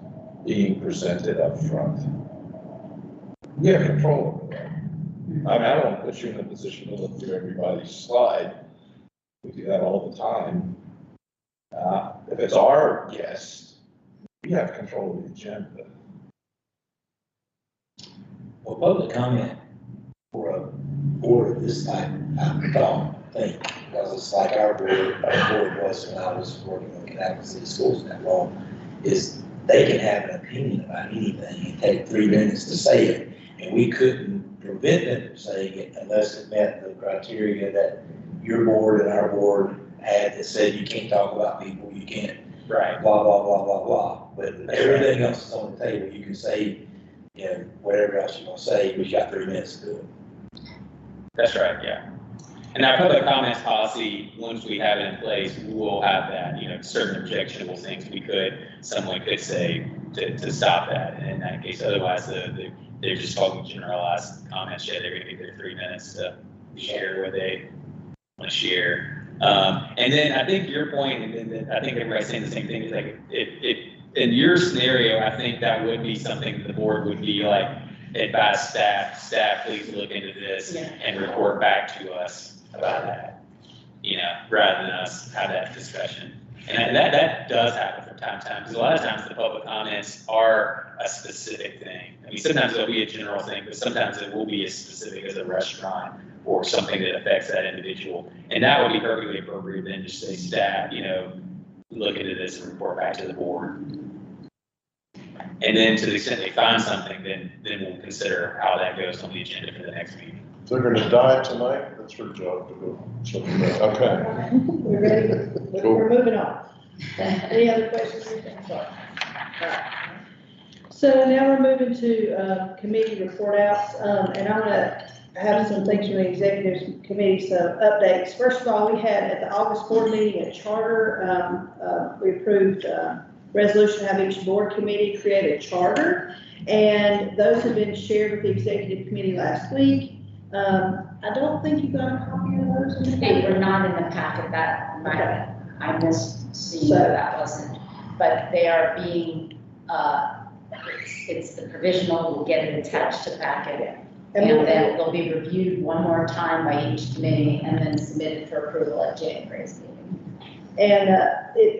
being presented up front. We have control over that. I mean, I don't want to put you in a position to look through everybody's slide. We do that all the time. If it's our guest, we have control of the agenda. Well, public comment for a board of this type, I don't think, because it's like our board was when I was working on Canal City Schools that long, is they can have an opinion about anything and take 3 minutes to say it. And we couldn't prevent them from saying it unless it met the criteria that your board and our board had that said you can't talk about people, you can't Right. blah, blah, blah, blah, blah. But everything else is on the table. You can say, you know, whatever else you want to say, but you got 3 minutes to do it. That's right, yeah. And our public comments policy, once we have it in place, we'll have that, you know, certain objectionable things someone could say to stop that in that case. Otherwise, they're just talking generalized comments, yeah, they're gonna get their 3 minutes to share what they want to share. And then I think your point, and then I think everybody's saying the same thing, is like, in your scenario, I think that would be something the board would be like, advise staff, please look into this and report back to us about that, you know, rather than us have that discussion. And that does happen from time to time, because a lot of times the public comments are a specific thing. I mean, sometimes it'll be a general thing, but sometimes it will be as specific as a restaurant or something that affects that individual. And that would be perfectly appropriate then to say, staff, you know, look into this and report back to the board. And then to the extent they find something, then we'll consider how that goes on the agenda for the next meeting. If they're gonna die tonight, that's her job to go. Okay. We're ready, we're moving on. Any other questions? Sorry. All right. So now we're moving to, committee report outs, and I'm gonna have some things from the executive committee, some updates. First of all, we had at the August board meeting a charter, we approved, resolution to have each board committee create a charter, and those have been shared with the executive committee last week. I don't think you got a copy of those. They were not in the packet I missed seeing that wasn't, but they are being, it's the provisional, we'll get it attached to the packet. And then they'll be reviewed one more time by each committee and then submitted for approval at January's meeting. And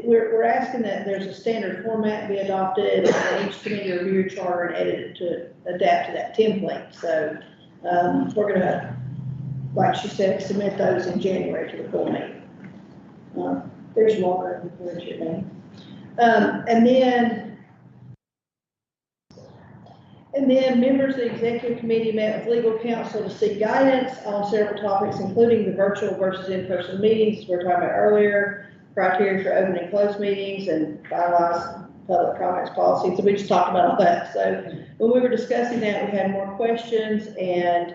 we're asking that there's a standard format be adopted, and each committee review your charter and edit it to adapt to that template. So we're gonna, like she said, submit those in January to the full meeting. There's water in your name. And then members of the executive committee met with legal counsel to seek guidance on several topics, including the virtual versus in-person meetings we were talking about earlier, criteria for open and closed meetings, and finalized public comments policy. So we just talked about all that. So when we were discussing that, we had more questions, and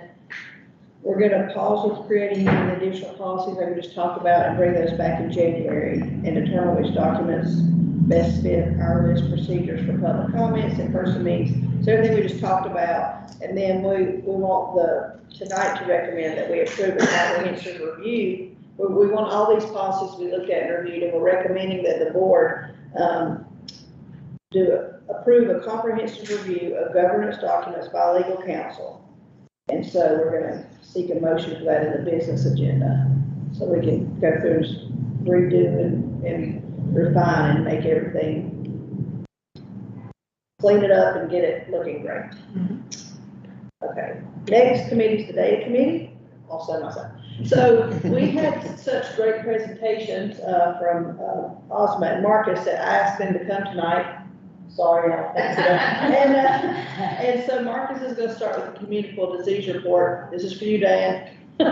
we're going to pause with creating any additional policies that we just talked about and bring those back in January and determine which documents best fit our list procedures for public comments, in-person meetings. So everything we just talked about, and then we want tonight to recommend that we approve a comprehensive review. We want all these policies to be looked at and reviewed, and we're recommending that the board approve a comprehensive review of governance documents by legal counsel. And so we're going to seek a motion for that in the business agenda, so we can go through and redo and refine and make everything, clean it up and get it looking great. Okay, next committee is the data committee, also myself. So we had such great presentations from Ozma and Marcus that I asked them to come tonight. Sorry, I'll pass it up. And so Marcus is going to start with the communicable disease report. This is for you, Dan. You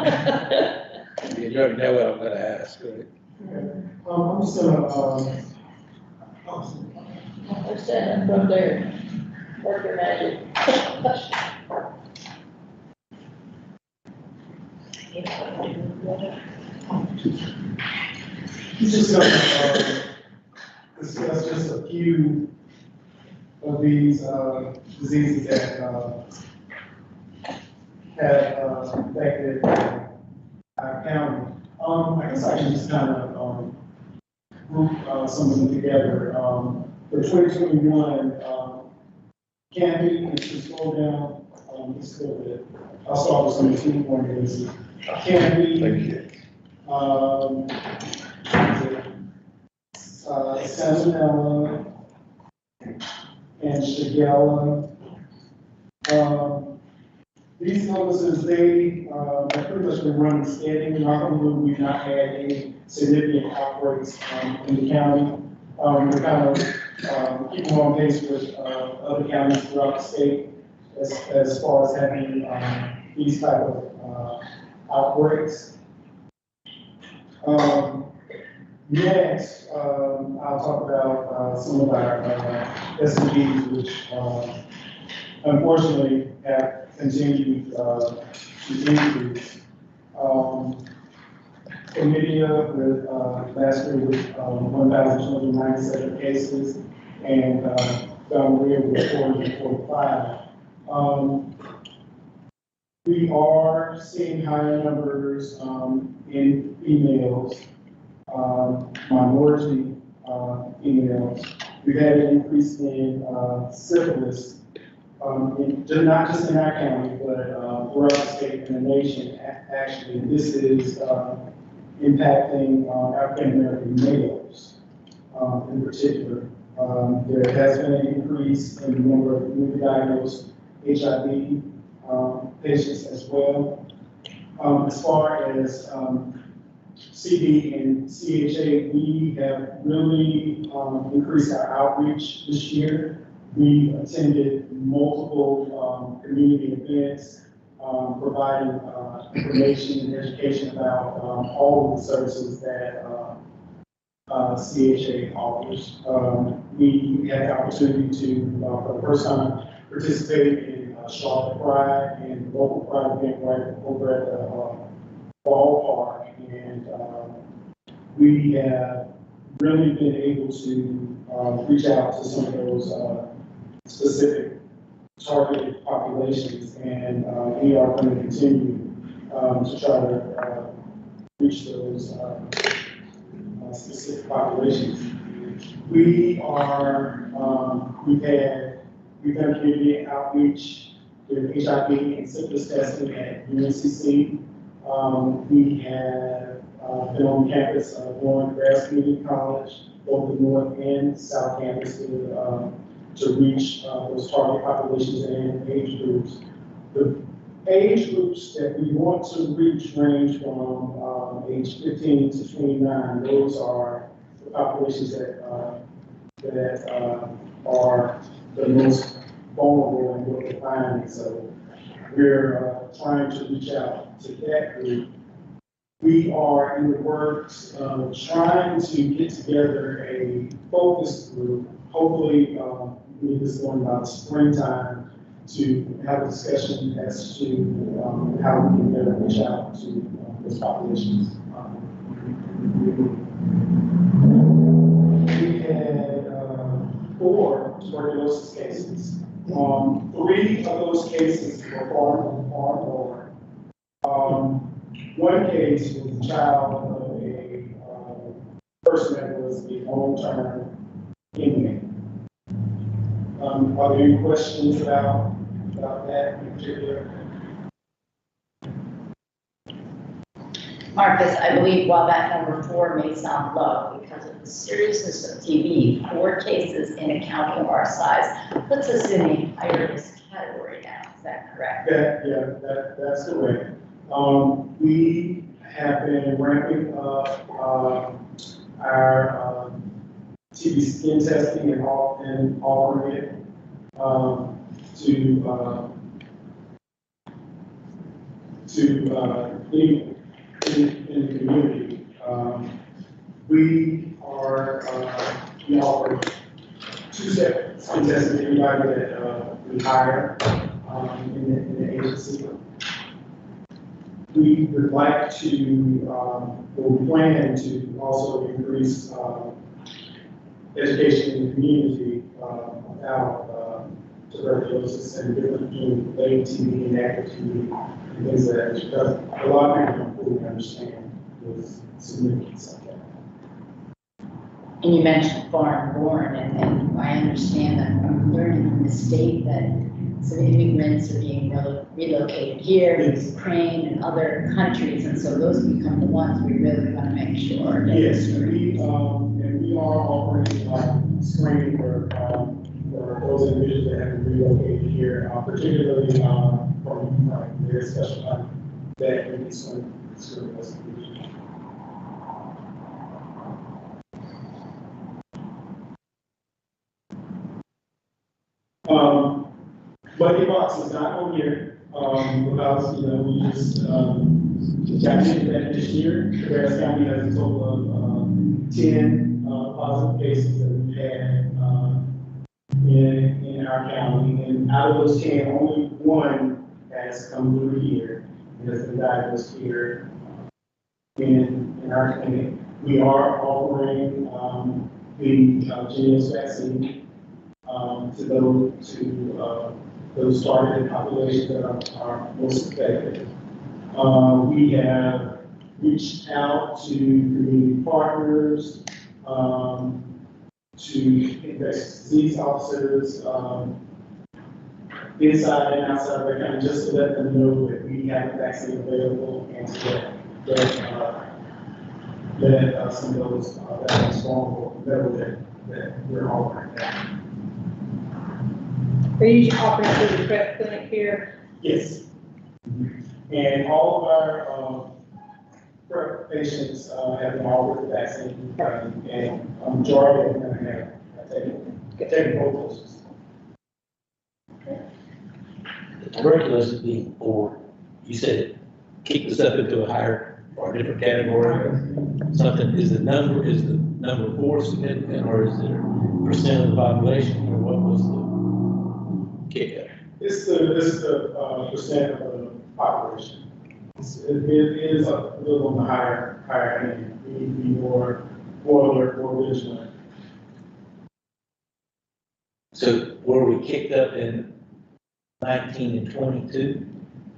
already know what I'm gonna ask, right? I'm just gonna, I'm standing from there, work your magic. he's just gonna, discuss just a few of these, diseases that, have, affected our county. I guess I can just kind of, group, some of them together. For 2021, Canby, and to slow down, just a little bit. I'll start with some of the key points. Canby, Salmonella, and Shigella. These illnesses, they have pretty much been running steady. Knock on wood, we've not had any significant outbreaks in the county. We're kind of keeping on pace with other counties throughout the state. as far as having, these type of, outbreaks. Next, I'll talk about, some of our, SMEs, which, unfortunately have continued, to increase. Chlamydia with, last year with, 1,297 cases, and, gonorrhea with 445. We are seeing higher numbers, in females, minority, females. We've had an increase in, syphilis, not just in our county, but, throughout the state and the nation, actually. This is, impacting, African American males, in particular. There has been an increase in the number of newly diagnosed HIV, patients as well. As far as, CD and CHA, we have really, increased our outreach this year. We attended multiple, community events, providing, information and education about, all of the services that, CHA offers. We had the opportunity to, for the first time, participate in, Charlotte Pride and local Pride event right over at the ballpark. And, we have really been able to, reach out to some of those, specific targeted populations, and, we are going to continue, to try to, reach those, specific populations. We are, we've done community outreach with HIV and syphilis testing at UNCC. We have, been on campus of Warren Grass Community College, both the North and South Campus, to reach, those target populations and age groups. The age groups that we want to reach range from, age 15 to 29. Those are the populations that are the most vulnerable and what we're finding. So we're, trying to reach out to that group. We are in the works of trying to get together a focus group. Hopefully, we get this going about springtime to have a discussion as to, how we can better reach out to, those populations. We had, 4 tuberculosis cases. 3 of those cases were far lower. One case was a child of a, person that was a long-term inmate. Are there any questions about that in particular? Marcus, I believe while that number 4 may sound low, because of the seriousness of TB, 4 cases in a county of our size puts us in a higher risk category now. Is that correct? That's correct. We have been ramping up our TB skin testing and offering it in the community. We offer 2 separate skin testing to anybody that we hire in the agency. We would like to, we plan to also increase education in the community about tuberculosis and the difference between latent TB and active TB and things like that, because a lot of people don't fully understand the significance of that. And you mentioned foreign-born, and I understand that I'm learning from the state that some immigrants are being relocated here to Ukraine and other countries, and so those become the ones we really want to make sure. Yes, we are offering screening for those individuals that have been relocated here, particularly from Ukraine. There's special time that we can screen those individuals. Buddy Box is not on here, because, you know, we just, got into that this year. Cabarrus County has a total of, 10, positive cases that we've had, in our county. And out of those 10, only one has come through here and has been diagnosed here in our clinic. We are offering, the, Jynneos vaccine, to those targeted populations that are most affected. We have reached out to community partners, to infectious disease officers, inside and outside of our county, just to let them know that we have a vaccine available and to let some of those that are vulnerable know that we're offering that. Are you offering through the prep clinic here? Yes. And all of our PrEP patients have been offered the vaccine, and a majority of them have taken both doses. Tuberculosis being poor, you said kick this up into a higher or a different category, something, is the number 4 significant, or is it a percent of the population, or what was the kick up? It's the percent of the population. It is a little on the higher end. We need to be more alert, more vigilant. So were we kicked up in 19 and 22,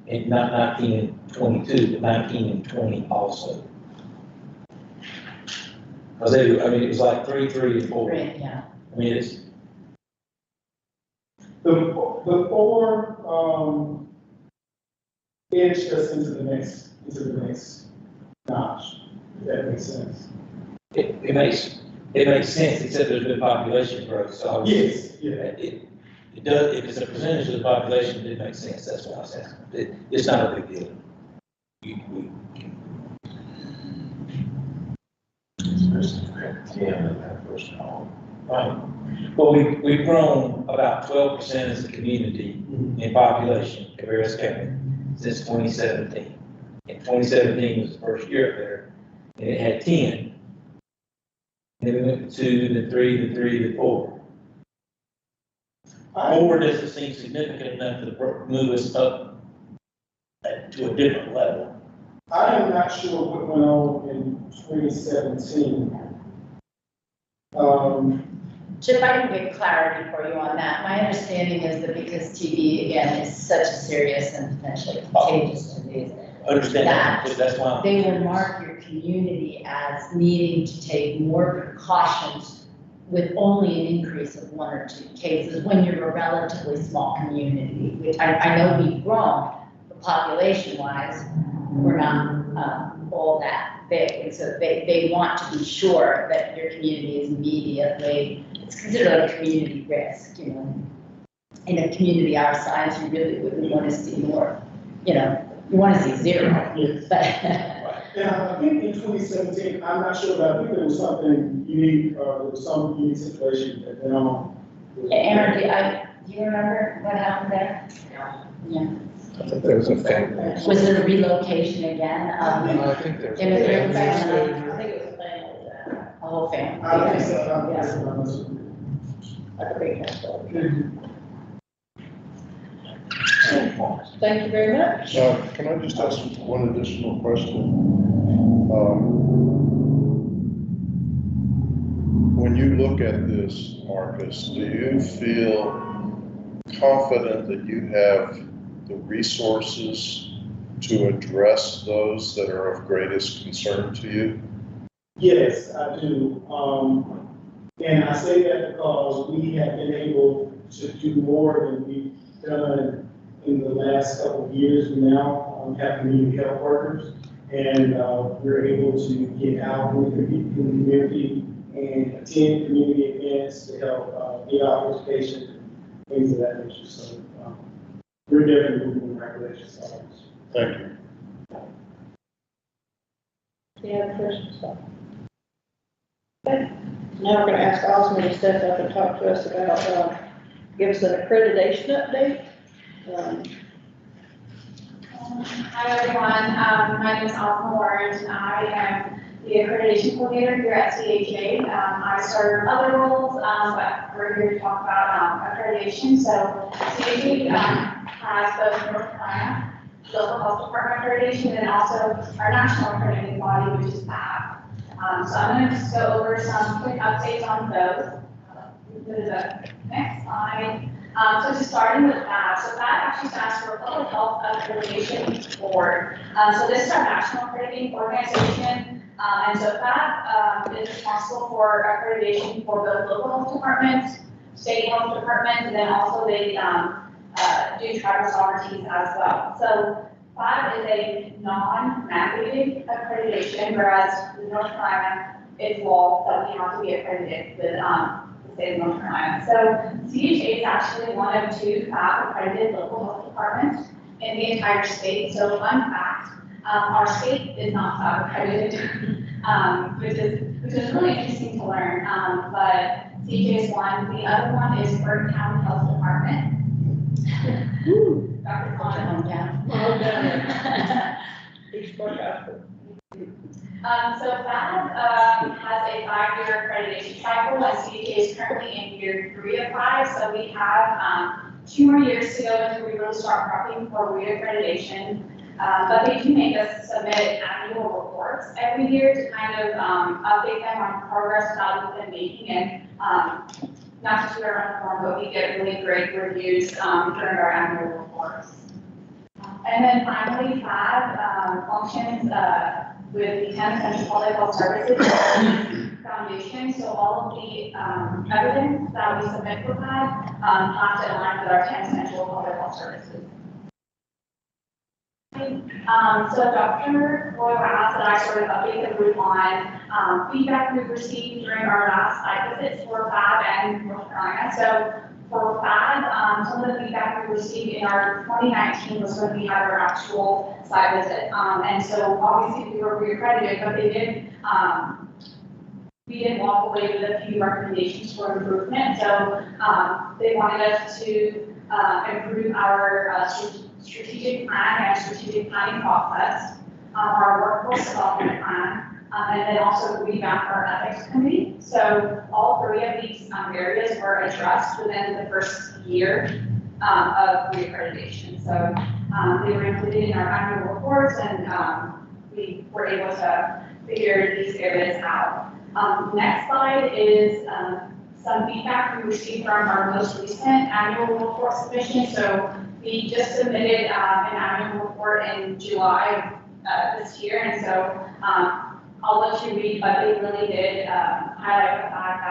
and not 19 and 22, but 19 and 20 also? Because it was like 3, 3, and 4. Right, yeah. I mean, it's, The 4, edged us into the next notch, if that makes sense. it makes sense, except there's been population growth, so I was. Yes, yeah. It does, if it's a percentage of the population, it makes sense, that's what I was asking. It's not a big deal. Right. Well, we've grown about 12% as a community in population, Cabarrus County, since 2017. And 2017 was the first year up there, and it had 10. And then we went to 2, then 3, then 3, then 4. 4 doesn't seem significant enough to move us up to a different level. I am not sure what went on in 2017. Chip, I can get clarity for you on that. My understanding is that because TB, again, is such a serious and potentially contagious disease, Understand that, but that's why. they will mark your community as needing to take more precautions with only an increase of 1 or 2 cases when you're a relatively small community, which I know we've grown, but population-wise, we're not all that big. And so they want to be sure that your community is immediately, it's considered a community risk, you know. In a community our size, you really wouldn't want to see more, you know, you want to see 0. Yes. But Yeah, I think in 2017, I'm not sure, but I think there was something unique, there was some unique situation that went on. Aaron, do you remember what happened there? Yeah. I think there was a family. Was it a relocation again? I think there's. Immigrant I family, think it was a family that, a whole family. I think so, like a big house. Thank you very much. Can I just ask one additional question? When you look at this, Marcus, do you feel confident that you have the resources to address those that are of greatest concern to you? Yes, I do. And I say that because we have been able to do more than we've done in the last couple of years. We now have community health workers, and we're able to get out in the community and attend community events to help get out those patients and things of that nature. So we're definitely moving in the right direction. Thank you. Any other questions? Okay. Now we're going to ask Osmond to step up and talk to us about, give us an accreditation update. Hi, everyone. My name is Alma Lawrence, and I am the accreditation coordinator here at CHA. I serve other roles, but we're here to talk about accreditation. So CHA has both North Carolina local health department accreditation and also our national accrediting body, which is PAB. So I'm going to just go over some quick updates on those. Go to the next slide. So just starting with PAB. So PAB actually stands for Public Health Accreditation Board. So this is our national accrediting organization. And so PAB is responsible for accreditation for both local health departments, state health departments, and then also they do tribal sovereignties as well. So PAB is a non-mandated accreditation, whereas the North Carolina is law that we have to be accredited with the state of North Carolina. So CHA is actually one of 2 PAB accredited local health departments in the entire state. So fun fact, our state is not PAB accredited, which is really interesting to learn. But CHA is one. The other one is Burke County Health Department. Dr. Connor. So PAB has a 5-year accreditation cycle, and CHA is currently in year 3 of 5. So we have 2 more years to go until we really start prepping for reaccreditation. But they do make us submit annual reports every year to kind of update them on progress that we've been making. And not to toot our own horn, but we get really great reviews during our annual reports. And then finally, PAB functions with the 10 Essential Public Health Services Foundation. So all of the evidence that we submit for PAB have to align with our 10 Essential Public Health Services. So Dr. Roy asked that I sort of update the group on feedback we've received during our last site visits for PAB and North Carolina. So for PAB, some of the feedback we received in our 2019 was when we had our actual site visit. And so obviously we were reaccredited, but we didn't walk away with a few recommendations for improvement. So they wanted us to improve our strategic plan and strategic planning process, our workforce development plan, and then also revamp our ethics committee. So all 3 of these areas were addressed within the first year of reaccreditation. So they were included in our annual reports, and we were able to figure these areas out. Next slide is some feedback we received from our most recent annual report submission. So we just submitted an annual report in July of this year, and so I'll let you read, but they really did highlight the fact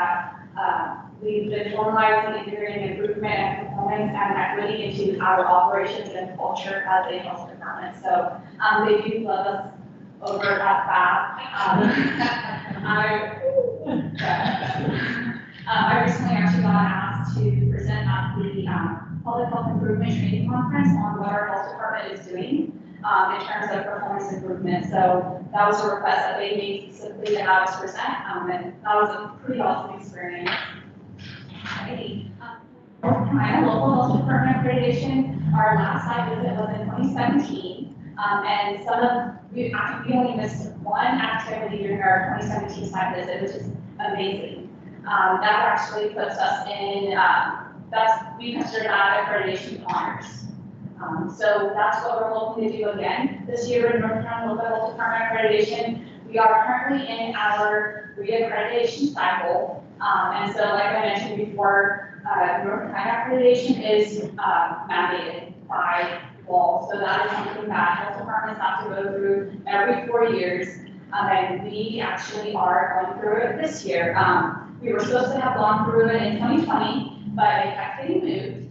that we've been formalizing, integrating improvement and performance and equity into our operations and culture as a health department. So they do love us over at PAB. I recently actually got asked to present at the Public Health Improvement Training Conference on what our health department is doing in terms of performance improvement. So that was a request that they made specifically to have us present, and that was a pretty awesome experience. North Carolina Local Health Department accreditation, our last site visit was in 2017, and we only missed one activity during our 2017 site visit, which is amazing. That actually puts us in, we consider that accreditation honors. So that's what we're looking to do again this year in North Carolina Local Health Department accreditation. We are currently in our reaccreditation cycle. And so like I mentioned before, North Carolina accreditation is mandated by law. So that is something that health departments have to go through every 4 years. And we actually are going through it this year. We were supposed to have gone through it in 2020, but it got getting moved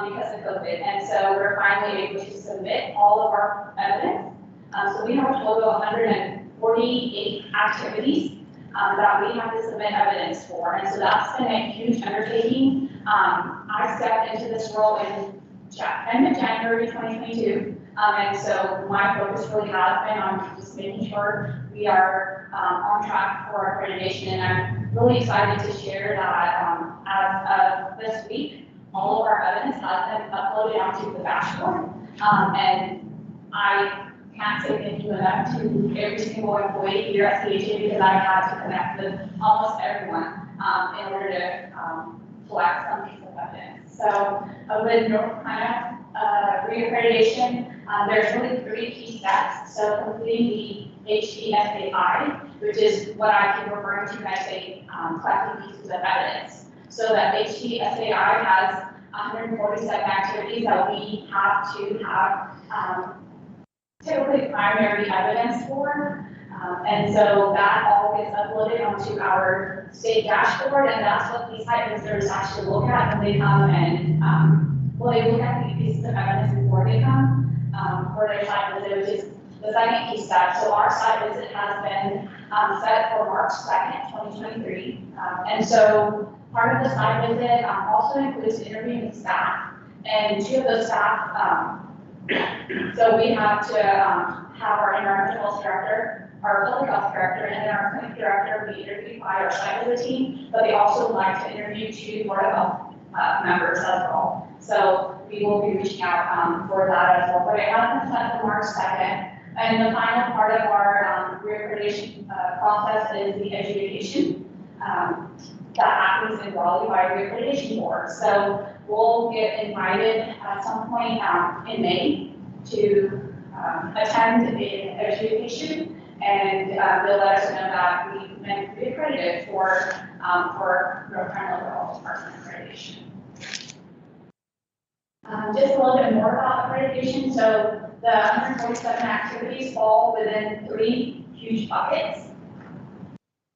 because of COVID. And so we're finally able to submit all of our evidence. So we have a total of 148 activities that we have to submit evidence for. And so that's been a huge undertaking. I stepped into this role in end of January 2022. And so my focus really has been on just making sure we are on track for accreditation. And I'm really excited to share that as of this week, all of our evidence has been uploaded onto the dashboard. And I can't say thank you enough to every single employee here at CHA because I had to connect with almost everyone in order to collect some piece of evidence. So with North Carolina reaccreditation, there's really 3 key steps. So completing the HTSAI, which is what I keep referring to when I say collecting pieces of evidence. So that HTSAI has 147 activities that we have to have typically primary evidence for. And so that all gets uploaded onto our state dashboard, and that's what these site visitors actually look at when they come and, well, they look at the pieces of evidence before they come for their site visit, which is the second key step. So our site visit has been set for March 2nd, 2023. And so part of the site visit also includes interviewing the staff, and 2 of those staff, so we have to have our environmental health director, our public health director, and then our clinic director be interviewed by our site visit team, but they also like to interview 2 Board of Health members as well. So we will be reaching out for that as well. But it has been set for March 2nd. And the final part of our reaccreditation process is the education that happens in Raleigh by the reaccreditation board. So we'll get invited at some point in May to attend an education, and they'll let us know that we've been reaccredited for North Carolina Health Department accreditation. Just a little bit more about accreditation. So the 147 activities fall within 3 huge buckets.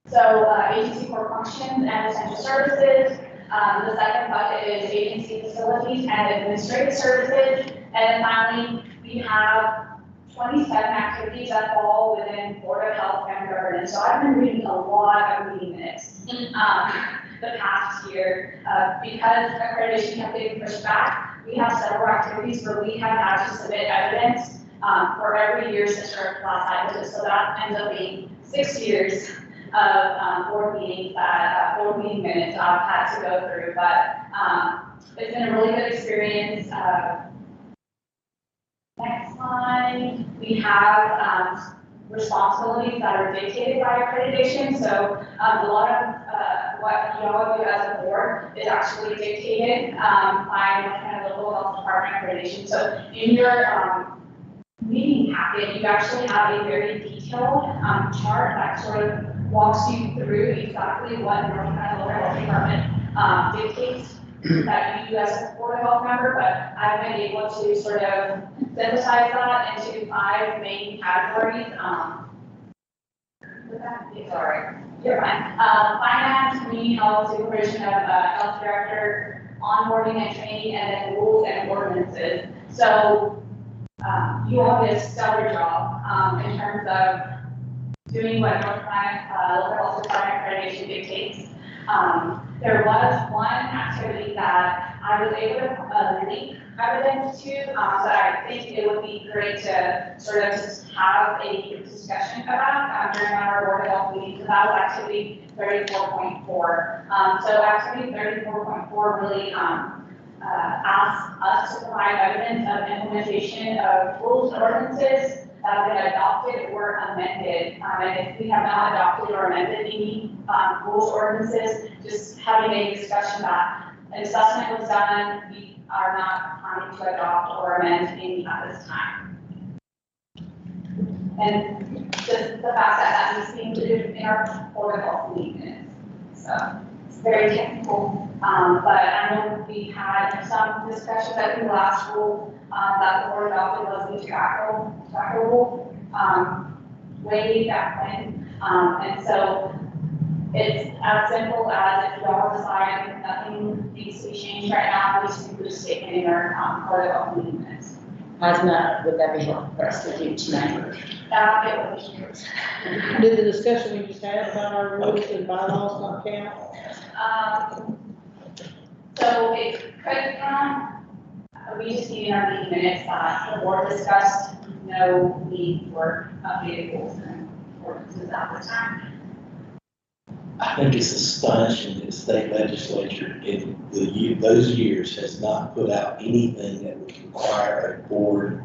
So agency core functions and essential services. The second bucket is agency facilities and administrative services. And then finally, we have 27 activities that fall within Board of Health and governance. So I've been reading a lot of meeting minutes the past year. Because accreditation has been pushed back, we have several activities where we have had to submit evidence for every year since our last site visit. So that ends up being 6 years of board meetings, board meeting minutes I've had to go through. But it's been a really good experience. Next slide. We have responsibilities that are dictated by accreditation. So a lot of what y'all do as a board is actually dictated by North Carolina Local Health Department accreditation. So in your meeting packet, you actually have a very detailed chart that sort of walks you through exactly what North Carolina Local Health Department dictates that you do as a Board of Health member, but I've been able to sort of synthesize that into 5 main categories. Sorry, you're fine. Finance, community health, supervision of health director, onboarding and training, and then rules and ordinances. So you all did a stellar job in terms of doing what North Carolina Local Health Department accreditation dictates. There was one activity that I was able to link evidence to, so I think it would be great to sort of just have a discussion about during our Board of Health meeting. So that was activity 34.4. So activity 34.4 really asks us to provide evidence of implementation of rules and ordinances that have been adopted or amended. And if we have not adopted or amended any rules or ordinances, just having a discussion that an assessment was done, we are not planning to adopt or amend any at this time. And just the fact that that needs to be included in our Board of Health meeting minutes. So it's very technical, but I know we had some discussions. I think the last rule that the board adopted was the tobacco rule way back when. And so it's as simple as if y'all decide nothing needs to be changed right now, we just include a statement in our Board of Health meeting minutes. Asma, would that be helpful for us to do tonight? It would be. Did the discussion we just had about our rules and bylaws not count? So it could count. We just need in our meeting minutes that the board discussed no need for updated rules and ordinances at the time. I think it's astonishing that the state legislature in those years has not put out anything that would require a board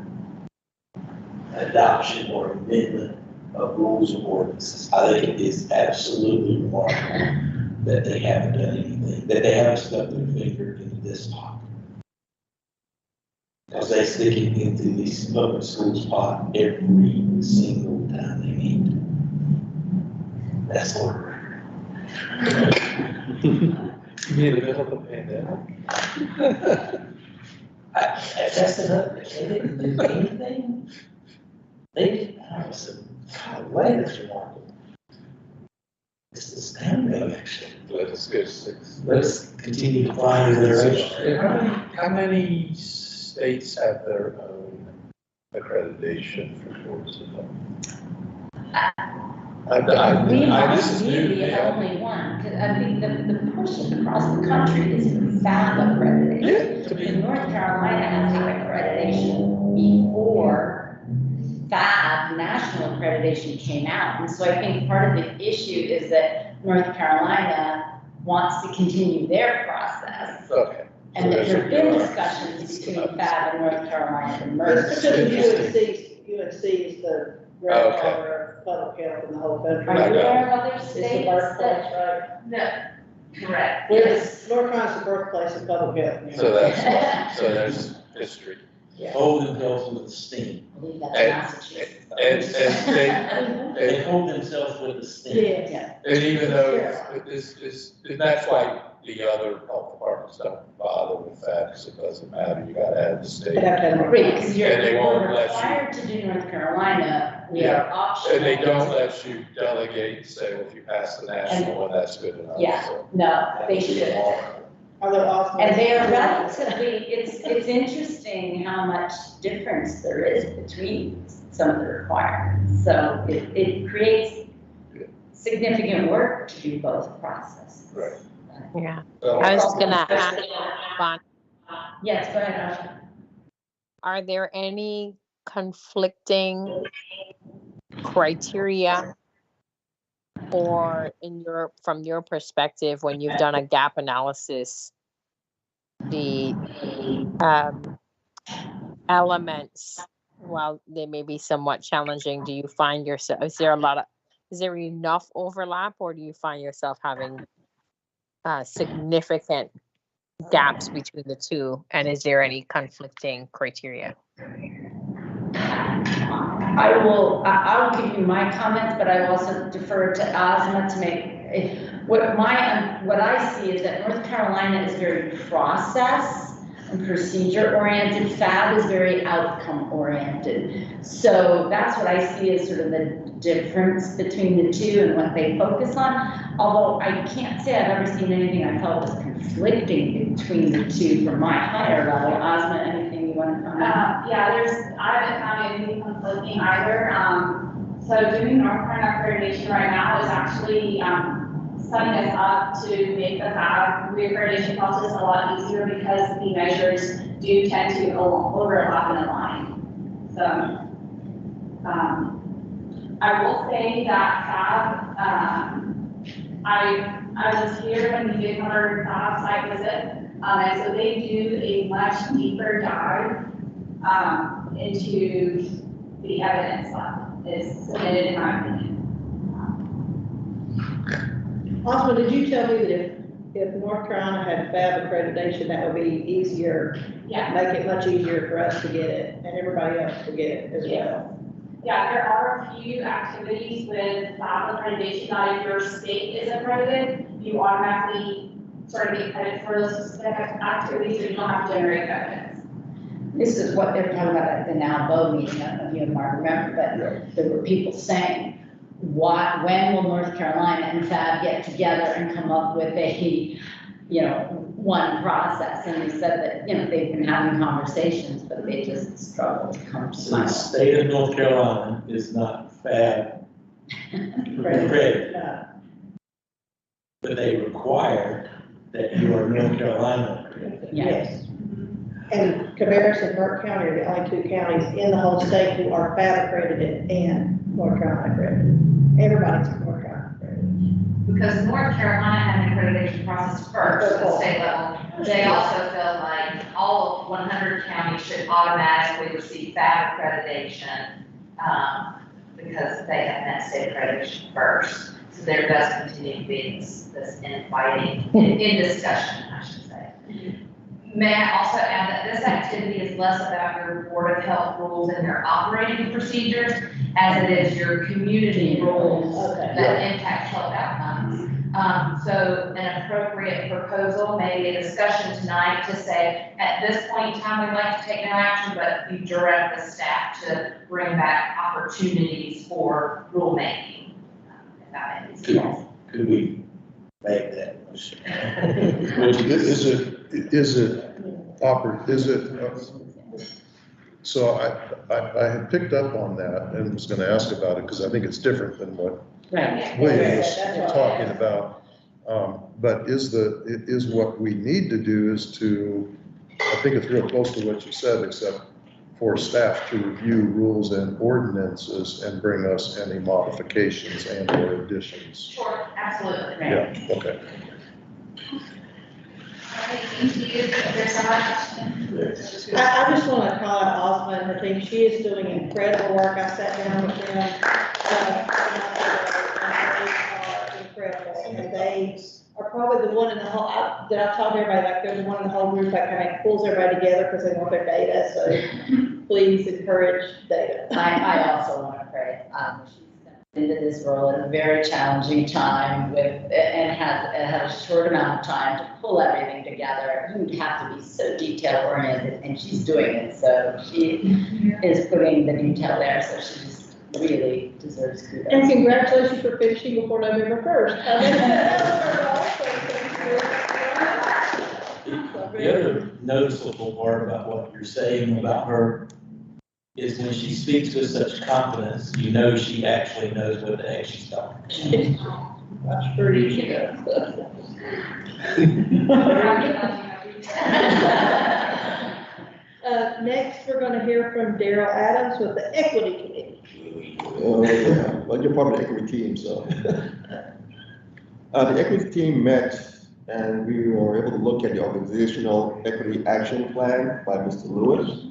adoption or amendment of rules or ordinances. I think it is absolutely remarkable that they haven't done anything, that they haven't stuck their finger into this pot. Because they stick it into these public schools pot every single time they meet. That's what we're. You mean the middle of the pandemic? That's enough, they didn't do anything. They, I said, God, way that's remarkable. This is astounding, actually. Let us go 6. Let's continue to find the direction. How many states have their own accreditation for courses? We This must is be new to the me. only one, because I think the push across the country is for FAB accreditation. Yeah, to be. And North Carolina has had accreditation before FAB national accreditation came out. And so I think part of the issue is that North Carolina wants to continue their process. Okay. And that there have been discussions between FAB and North Carolina to merge. It's because UNC is the grandfather of public health in the whole country. Are you aware of other It's states the birthplace, that? right? No, correct. North Carolina's the birthplace of public health. So that's, so there's history. Hold themselves with esteem. I believe that's And- Massachusetts. They hold themselves with esteem. Yeah. And even though and that's why the other health departments don't bother with that, because it doesn't matter, you gotta have the state. Right, because you're, And they won't we're let you- required to do North Carolina, we are optional. And they don't let you delegate and say, well, if you pass the national one, that's good enough. Yeah. So No, that they would be should. hard. Are there also? And they are relatively, it's interesting how much difference there is between some of the requirements. So it creates significant work to do both processes. Right. Yeah. So- I was gonna ask, Bon, Yes, go ahead, Asha. are there any conflicting criteria or from your perspective, when you've done a gap analysis, the elements, while they may be somewhat challenging, do you find yourself, is there enough overlap, or do you find yourself having significant gaps between the two? And is there any conflicting criteria? I'll give you my comments, but I will also defer to Asma to make, what I see is that North Carolina is very process and procedure oriented, FAB is very outcome oriented. So that's what I see as sort of the difference between the two and what they focus on. Although I can't say I've ever seen anything I felt was conflicting between the two from my higher level. Asma, anything you want to comment? I haven't found anything conflicting either. So doing North Carolina accreditation right now is actually setting us up to make the FAB reaccreditation process a lot easier, because the measures do tend to overlap and align. So I will say that FAB, I was here when we did our FAB site visit, and so they do a much deeper dive into the evidence that is submitted, in my opinion. Osma, did you tell me that if North Carolina had FAB accreditation, that would be easier? Yeah. Make it much easier for us to get it and everybody else to get it as well? Yeah, there are a few activities with FAB accreditation that if your state is accredited, you automatically sort of get credit for those specific activities, so you don't have to generate evidence. This is what they're talking about at the Now Bo meeting. I don't know if you and Mark remember, but there were people saying, when will North Carolina and FAB get together and come up with a, one process? And they said that, they've been having conversations, but they just struggle to come to So the state of North Carolina is not FAB accredited, but they require that you are North Carolina accredited. Yes. And Cabarrus and Burke County are the only two counties in the whole state who are FAB accredited and North Carolina accredited. Everybody's North Carolina accredited. because North Carolina had an accreditation process first at the state level. They also feel like all of 100 counties should automatically receive FAB accreditation, because they have met state accreditation first. So there does continue to be this infighting, in discussion, I should say. May I also add that this activity is less about your Board of Health rules and your operating procedures as it is your community rules that impact health outcomes. So an appropriate proposal, maybe a discussion tonight to say, at this point in time, we'd like to take no action, but you direct the staff to bring back opportunities for rulemaking. If that makes sense. Could we make that motion? So I had picked up on that and was gonna ask about it, because I think it's different than what Right. William was talking about. But is what we need to do is to, I think it's real close to what you said, except for staff to review rules and ordinances and bring us any modifications and or additions. Sure, absolutely. Yeah, okay. Thank you. There's so much. I just want to call out Ozma and her team. She is doing incredible work. I sat down with them, and they are incredible. And they are probably the one in the whole, that I've told everybody, like, they're the one in the whole group that kind of pulls everybody together because they want their data. So please encourage data. I also want to pray. She's into this role at a very challenging time and has had a short amount of time to pull everything together. You'd have to be so detail oriented, and she's doing it. So she is putting the detail there. So she just really deserves kudos. And congratulations for finishing before November 1st. The other noticeable part about what you're saying about her is when she speaks with such confidence, you know she actually knows what the heck she's talking about. I'm sure she does. Next, we're going to hear from Daryl Adams with the Equity Committee. Well, you're part of the equity team, so. The equity team met and we were able to look at the organizational equity action plan by Mr. Lewis.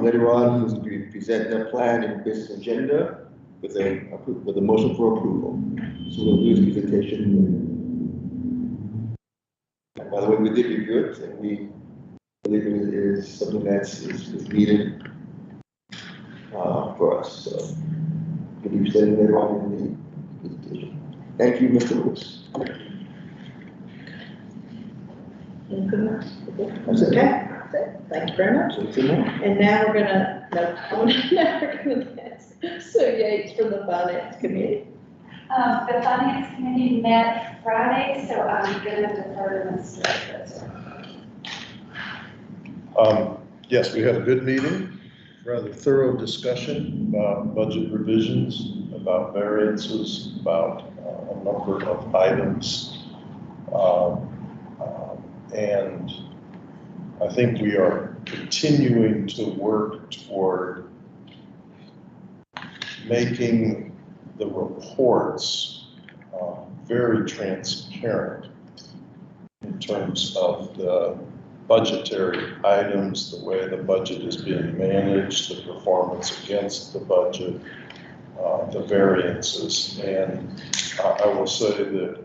Later on, he's going to present their plan and business agenda with a motion for approval. So we'll do his presentation. And by the way, we did review it, and we believe it is something that's needed for us. So we'll be presenting later on in the presentation. Thank you, Mr. Lewis. That's okay. Thank you very much. And now we're gonna, now we're gonna ask Sue Yates from the Finance Committee. The Finance Committee met Friday, so I'm gonna defer to Mr. Yes, we had a good meeting, rather thorough discussion about budget revisions, about variances, about a number of items. And I think we are continuing to work toward making the reports very transparent in terms of the budgetary items, the way the budget is being managed, the performance against the budget, the variances. And I will say that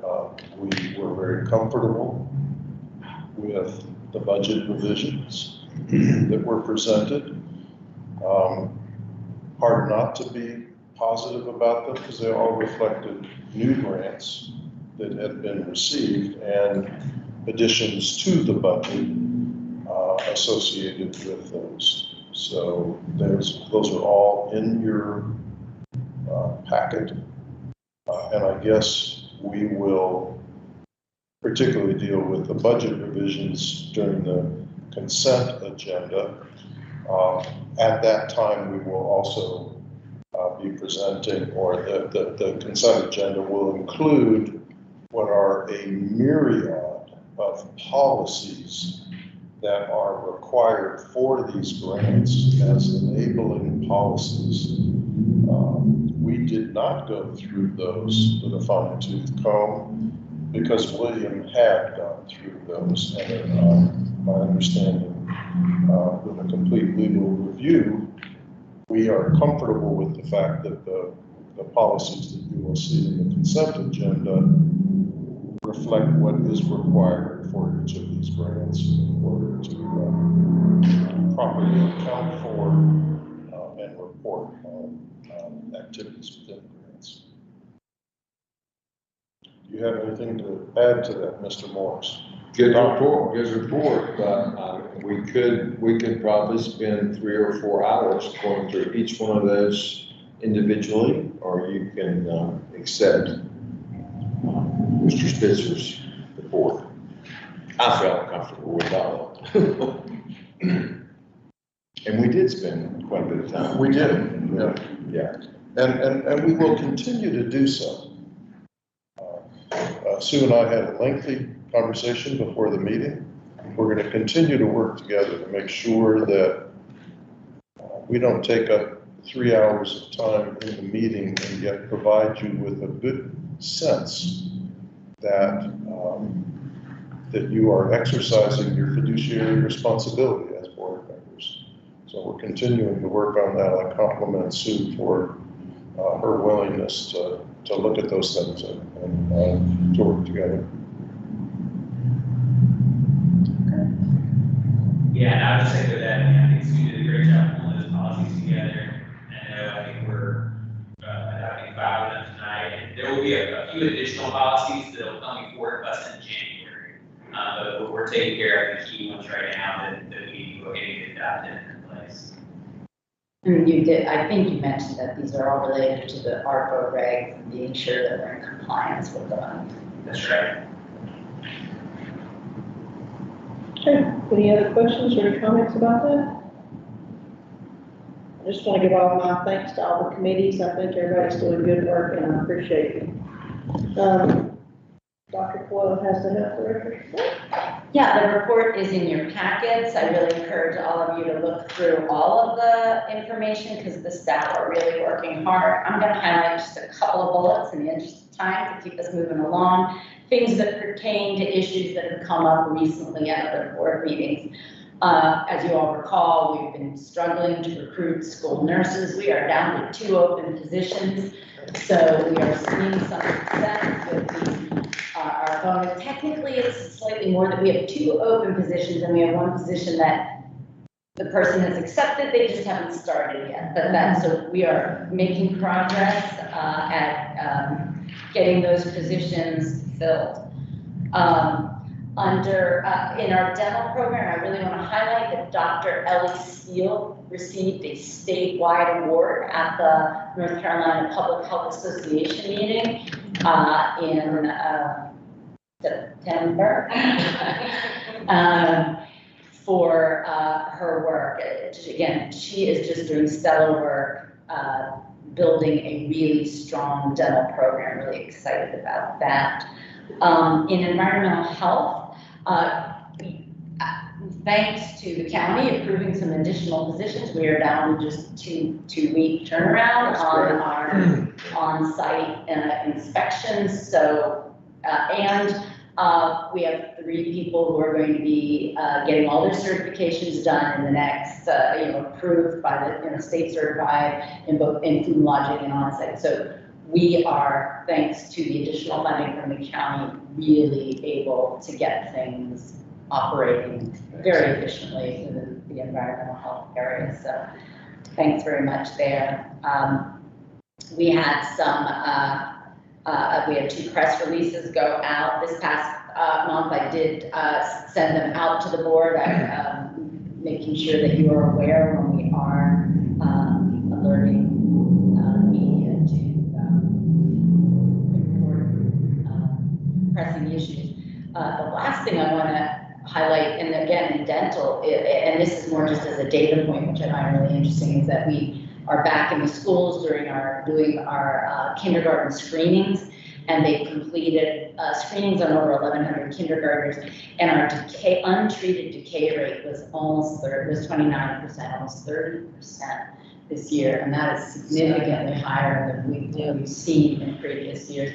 we were very comfortable with the budget revisions that were presented. Hard not to be positive about them because they all reflected new grants that had been received and additions to the budget associated with those. So those are all in your packet. And I guess we will particularly deal with the budget revisions during the consent agenda. At that time, we will also be presenting, or the consent agenda will include what are a myriad of policies that are required for these grants as enabling policies. we did not go through those with a fine tooth comb because William had gone through those. And my understanding, with a complete legal review, we are comfortable with the fact that the policies that you will see in the consent agenda reflect what is required for each of these grants in order to properly account for and report on activities within grants. Do you have anything to add to that, Mr. Morris? Good report, but we could probably spend 3 or 4 hours going through each one of those individually, or you can accept Mr. Spitzer's report. I felt comfortable with that one. And we did spend quite a bit of time. We did, yeah. And we will continue to do so. Sue and I had a lengthy conversation before the meeting. We're going to continue to work together to make sure that we don't take up 3 hours of time in the meeting and yet provide you with a good sense that that you are exercising your fiduciary responsibility as board members. So we're continuing to work on that. I compliment Sue for her willingness to look at those things and to work together. Yeah, and I would say to that, I think Sue did a great job pulling those policies together. And I think we're having 5 of them tonight. And there will be a few additional policies that will come before us in January. But we're taking care of the key ones right now that we go ahead and get adopted in place. And you did, I think you mentioned that these are all related to the ARPA regs and being sure that we're in compliance with them. That's right. Okay, any other questions or comments about that? I just want to give all my thanks to all the committees. I think everybody's doing good work and I appreciate it. Dr. Coyle has the health director. Yeah, the report is in your packets. I really encourage all of you to look through all of the information because the staff are really working hard. I'm going to highlight just a couple of bullets in the interest of time to keep us moving along. Things that pertain to issues that have come up recently at other board meetings. As you all recall, we've been struggling to recruit school nurses. We are down to 2 open positions. So we are seeing some success with our bonus. Technically, it's slightly more that we have 2 open positions and we have 1 position that the person has accepted, they just haven't started yet. But so we are making progress at getting those positions filled. In our dental program, I really want to highlight that Dr. Ellie Steele received a statewide award at the North Carolina Public Health Association meeting in September for her work. Again, she is just doing stellar work, building a really strong dental program. Really excited about that. In environmental health, thanks to the county approving some additional positions, we are down to just 2-week turnaround on our on-site inspections. So, we have 3 people who are going to be getting all their certifications done in the next, approved by the state certified in both in food lodging and on-site. So we are, thanks to the additional funding from the county, really able to get things operating very efficiently in the environmental health area. So thanks very much there. We had we had 2 press releases go out this past month. I did send them out to the board, making sure that you are aware when we are alerting media to report pressing issues. The last thing I want to highlight, and again in dental, and this is more just as a data point, which I find really interesting, is that we are back in the schools doing our kindergarten screenings, and they've completed screenings on over 1,100 kindergartners, and our untreated decay rate was almost 29%, almost 30%. this year, and that is significantly higher than we've seen in previous years.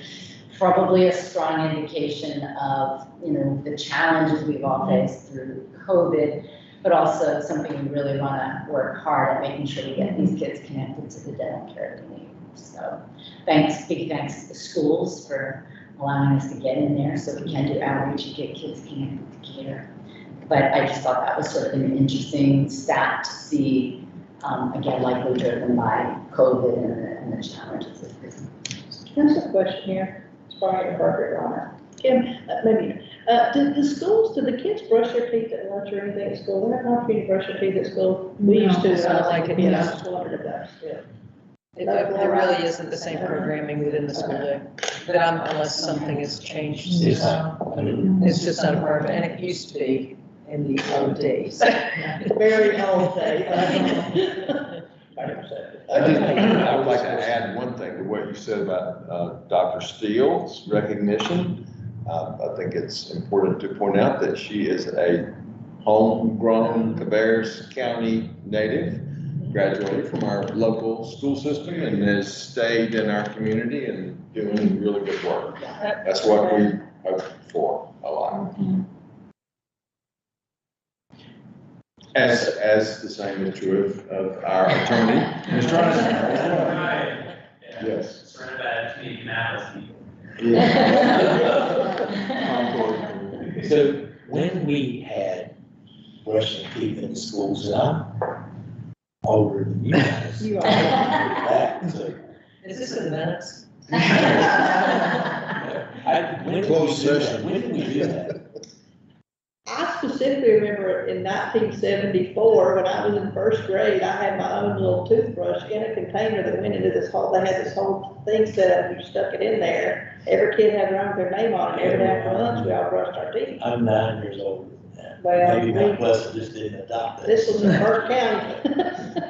Probably a strong indication of, the challenges we've all faced through COVID, but also something we really want to work hard at making sure we get these kids connected to the dental care they need. So big thanks to the schools for allowing us to get in there so we can do outreach and get kids connected to care. But I just thought that was sort of an interesting stat to see, again, likely driven by COVID and the challenges of prison. There's a question here. It's probably inappropriate, Your Honor. Kim, maybe, do the kids brush their teeth at lunch or anything at school? We have an opportunity to brush their teeth at school. We used to. Sounds like it, I yes. just wondered if that's still. There really isn't the same programming within the school day, but unless something has changed. It's just not a part of it, and it used to be in the old days. Very old days. I would like to add one thing to what you said about Dr. Steele's recognition. I think it's important to point out that she is a homegrown Cabarrus County native, graduated from our local school system and has stayed in our community and doing really good work. That's what we hope for a lot. As the same is true of our attorney, Mr. Ryan. Yes. Surrounded by community matters people. So when we had brushing teeth in the schools, and I'm older than you guys. You are. Back, so. Is this in the minutes? Closed session. When did we do that? I specifically remember in 1974, when I was in first grade, I had my own little toothbrush in a container that went into they had this whole thing set up, you stuck it in there. Every kid had their name on it, every day after lunch, we all brushed our teeth. I'm 9 years older than that. Well, Maybe my plus just didn't adopt it. This was in First County.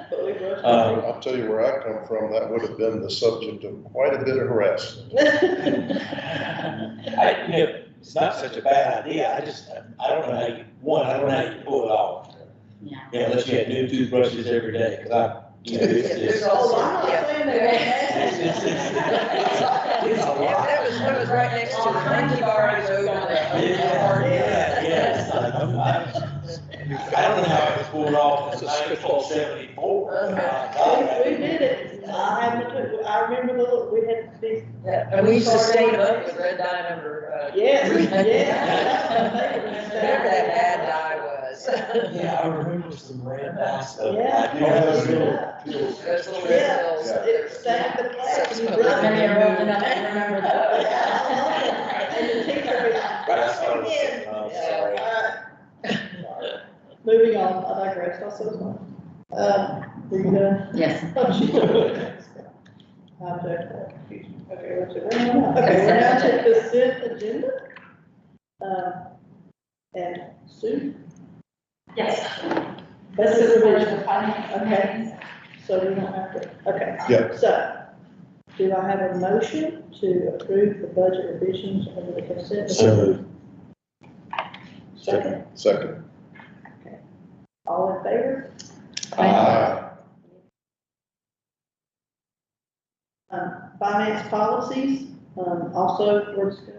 But we brushed our teeth. I'll tell you where I come from, that would have been the subject of quite a bit of harassment. It's not such a bad idea. I don't know how you pull it off. Yeah. Unless you had new toothbrushes every day, because There's it's also, I'm not saying that. If that was right next to the monkey bars over Yes. I don't know how it was pulled off in 1974. We did it. I remember we had these. And we used to stain them up with red dye number. Yes, Whatever that bad dye was. Yeah, I remember some red dye stuff. Yeah. Those little red pills. It stacked the class. and you Not brushed many it. are old enough to remember those. And the teacher would brush it again. Sorry. Moving on, I digress, also as well. Were you done? Yes. Oh, she did. I'm confused. Okay, what's it? Okay, we're now to consent agenda. And Sue? Yes. That's This is the for revision. the finance committees. So we don't have to, okay. Yeah. So, do I have a motion to approve the budget revisions under the consent? agenda? Second, Second. all in favor? Finance policies, also were discussed.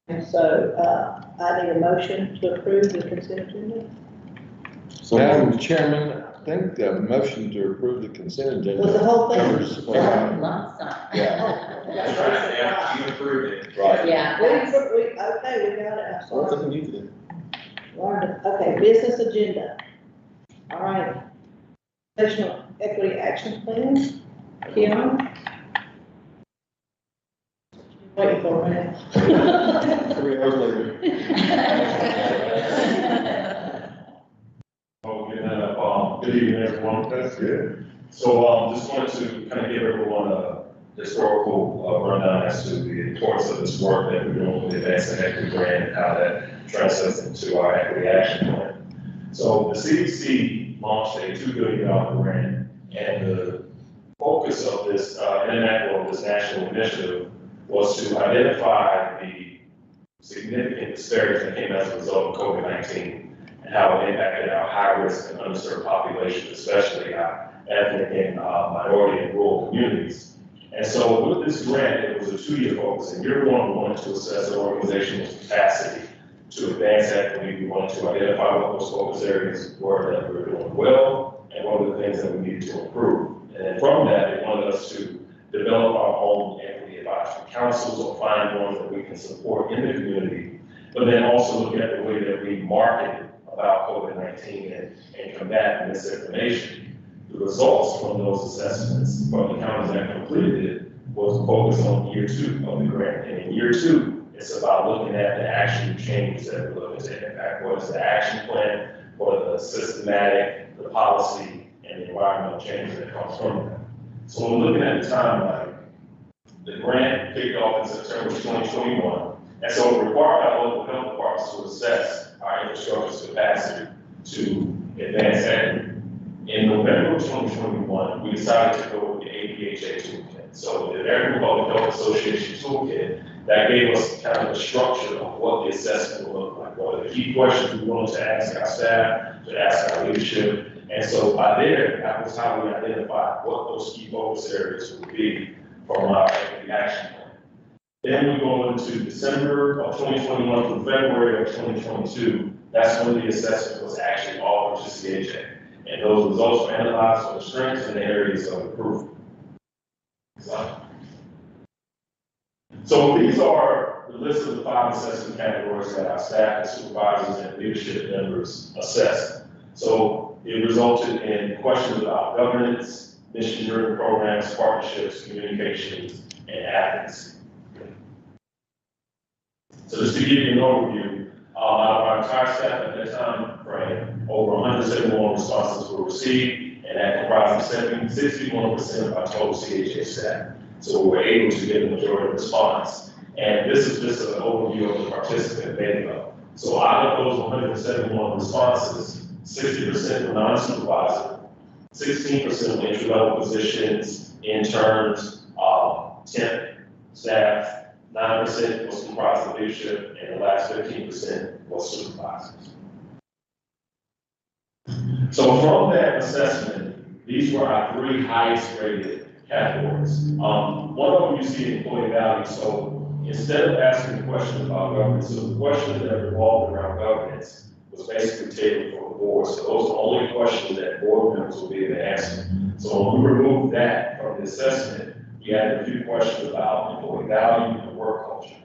And so, I need a motion to approve the consent agenda. Madam Chairman, I think the motion to approve the consent agenda. Was the whole thing? covers- Lump sum. Yeah. That's right, yeah, you approved it. Right. Yeah, Okay, that's- we got it, I'm sorry. Okay, business agenda. All right. National Equity Action Plan, Kim. Waiting for a minute. 3 hours later. Oh, getting that up. Good evening, everyone. That's good. So, just wanted to kind of give everyone a historical rundown as to the importance of this work that we're doing with the Advancing Equity Grant and how that translates into our equity action plan. So the CDC launched a $2 billion grant, and the focus of this this national initiative was to identify the significant disparities that came as a result of COVID-19 and how it impacted our high-risk and underserved populations, especially our ethnic and minority and rural communities. And so with this grant, it was a 2-year focus. And year one, we wanted to assess the organizational capacity to advance equity. We wanted to identify what those focus areas were that we were doing well and what were the things that we needed to improve. And then from that, they wanted us to develop our own equity advisory councils or find ones that we can support in the community, but then also look at the way that we market about COVID-19 and combat misinformation. The results from those assessments from the counties that completed it was focused on year 2 of the grant. And in year 2, it's about looking at the actual changes that we're looking to impact. What is the action plan? What are the systematic, the policy, and the environmental changes that comes from that? So when we're looking at the timeline, the grant kicked off in September 2021. And so it required our local health departments to assess our infrastructure's capacity to advance equity. In November of 2021, we decided to go with the APHA toolkit. So the American Public Health Association toolkit, that gave us kind of a structure of what the assessment would look like. What are the key questions we wanted to ask our staff, to ask our leadership. And so by there, that was how we identified what those key focus areas would be from our equity action plan. Then we go into December of 2021 through February of 2022. That's when the assessment was actually offered to CHA. And those results were analyzed for the strengths and the areas of improvement. So these are the list of the 5 assessment categories that our staff and supervisors and leadership members assessed. So it resulted in questions about governance, mission-driven programs, partnerships, communications, and advocacy. So just to give you an overview, out of our entire staff at that time frame, over 171 responses were received, and that comprised 61% of our total CHA staff. So we were able to get a majority response. And this is just an overview of the participant makeup. So out of those 171 responses, 60% were non-supervisor, 16% were entry-level positions, interns, temp staff, 9% was comprised of leadership, and the last 15% was supervisors. So from that assessment, these were our 3 highest rated categories. One of them you see employee value. So instead of asking the question about governance, so the questions that revolved around governance was basically tailored for the board. So those are only questions that board members will be able to answer. So when we removed that from the assessment, we added a few questions about employee value and work culture.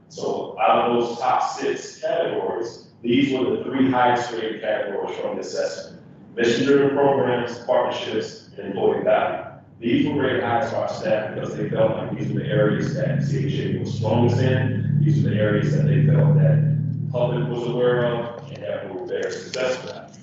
So out of those top 6 categories, these were the 3 highest rated categories from the assessment: mission-driven programs, partnerships, and employee value. These were rated highest by our staff because they felt like these were the areas that CHA was strongest in. These were the areas that they felt that the public was aware of and that we were very successful at.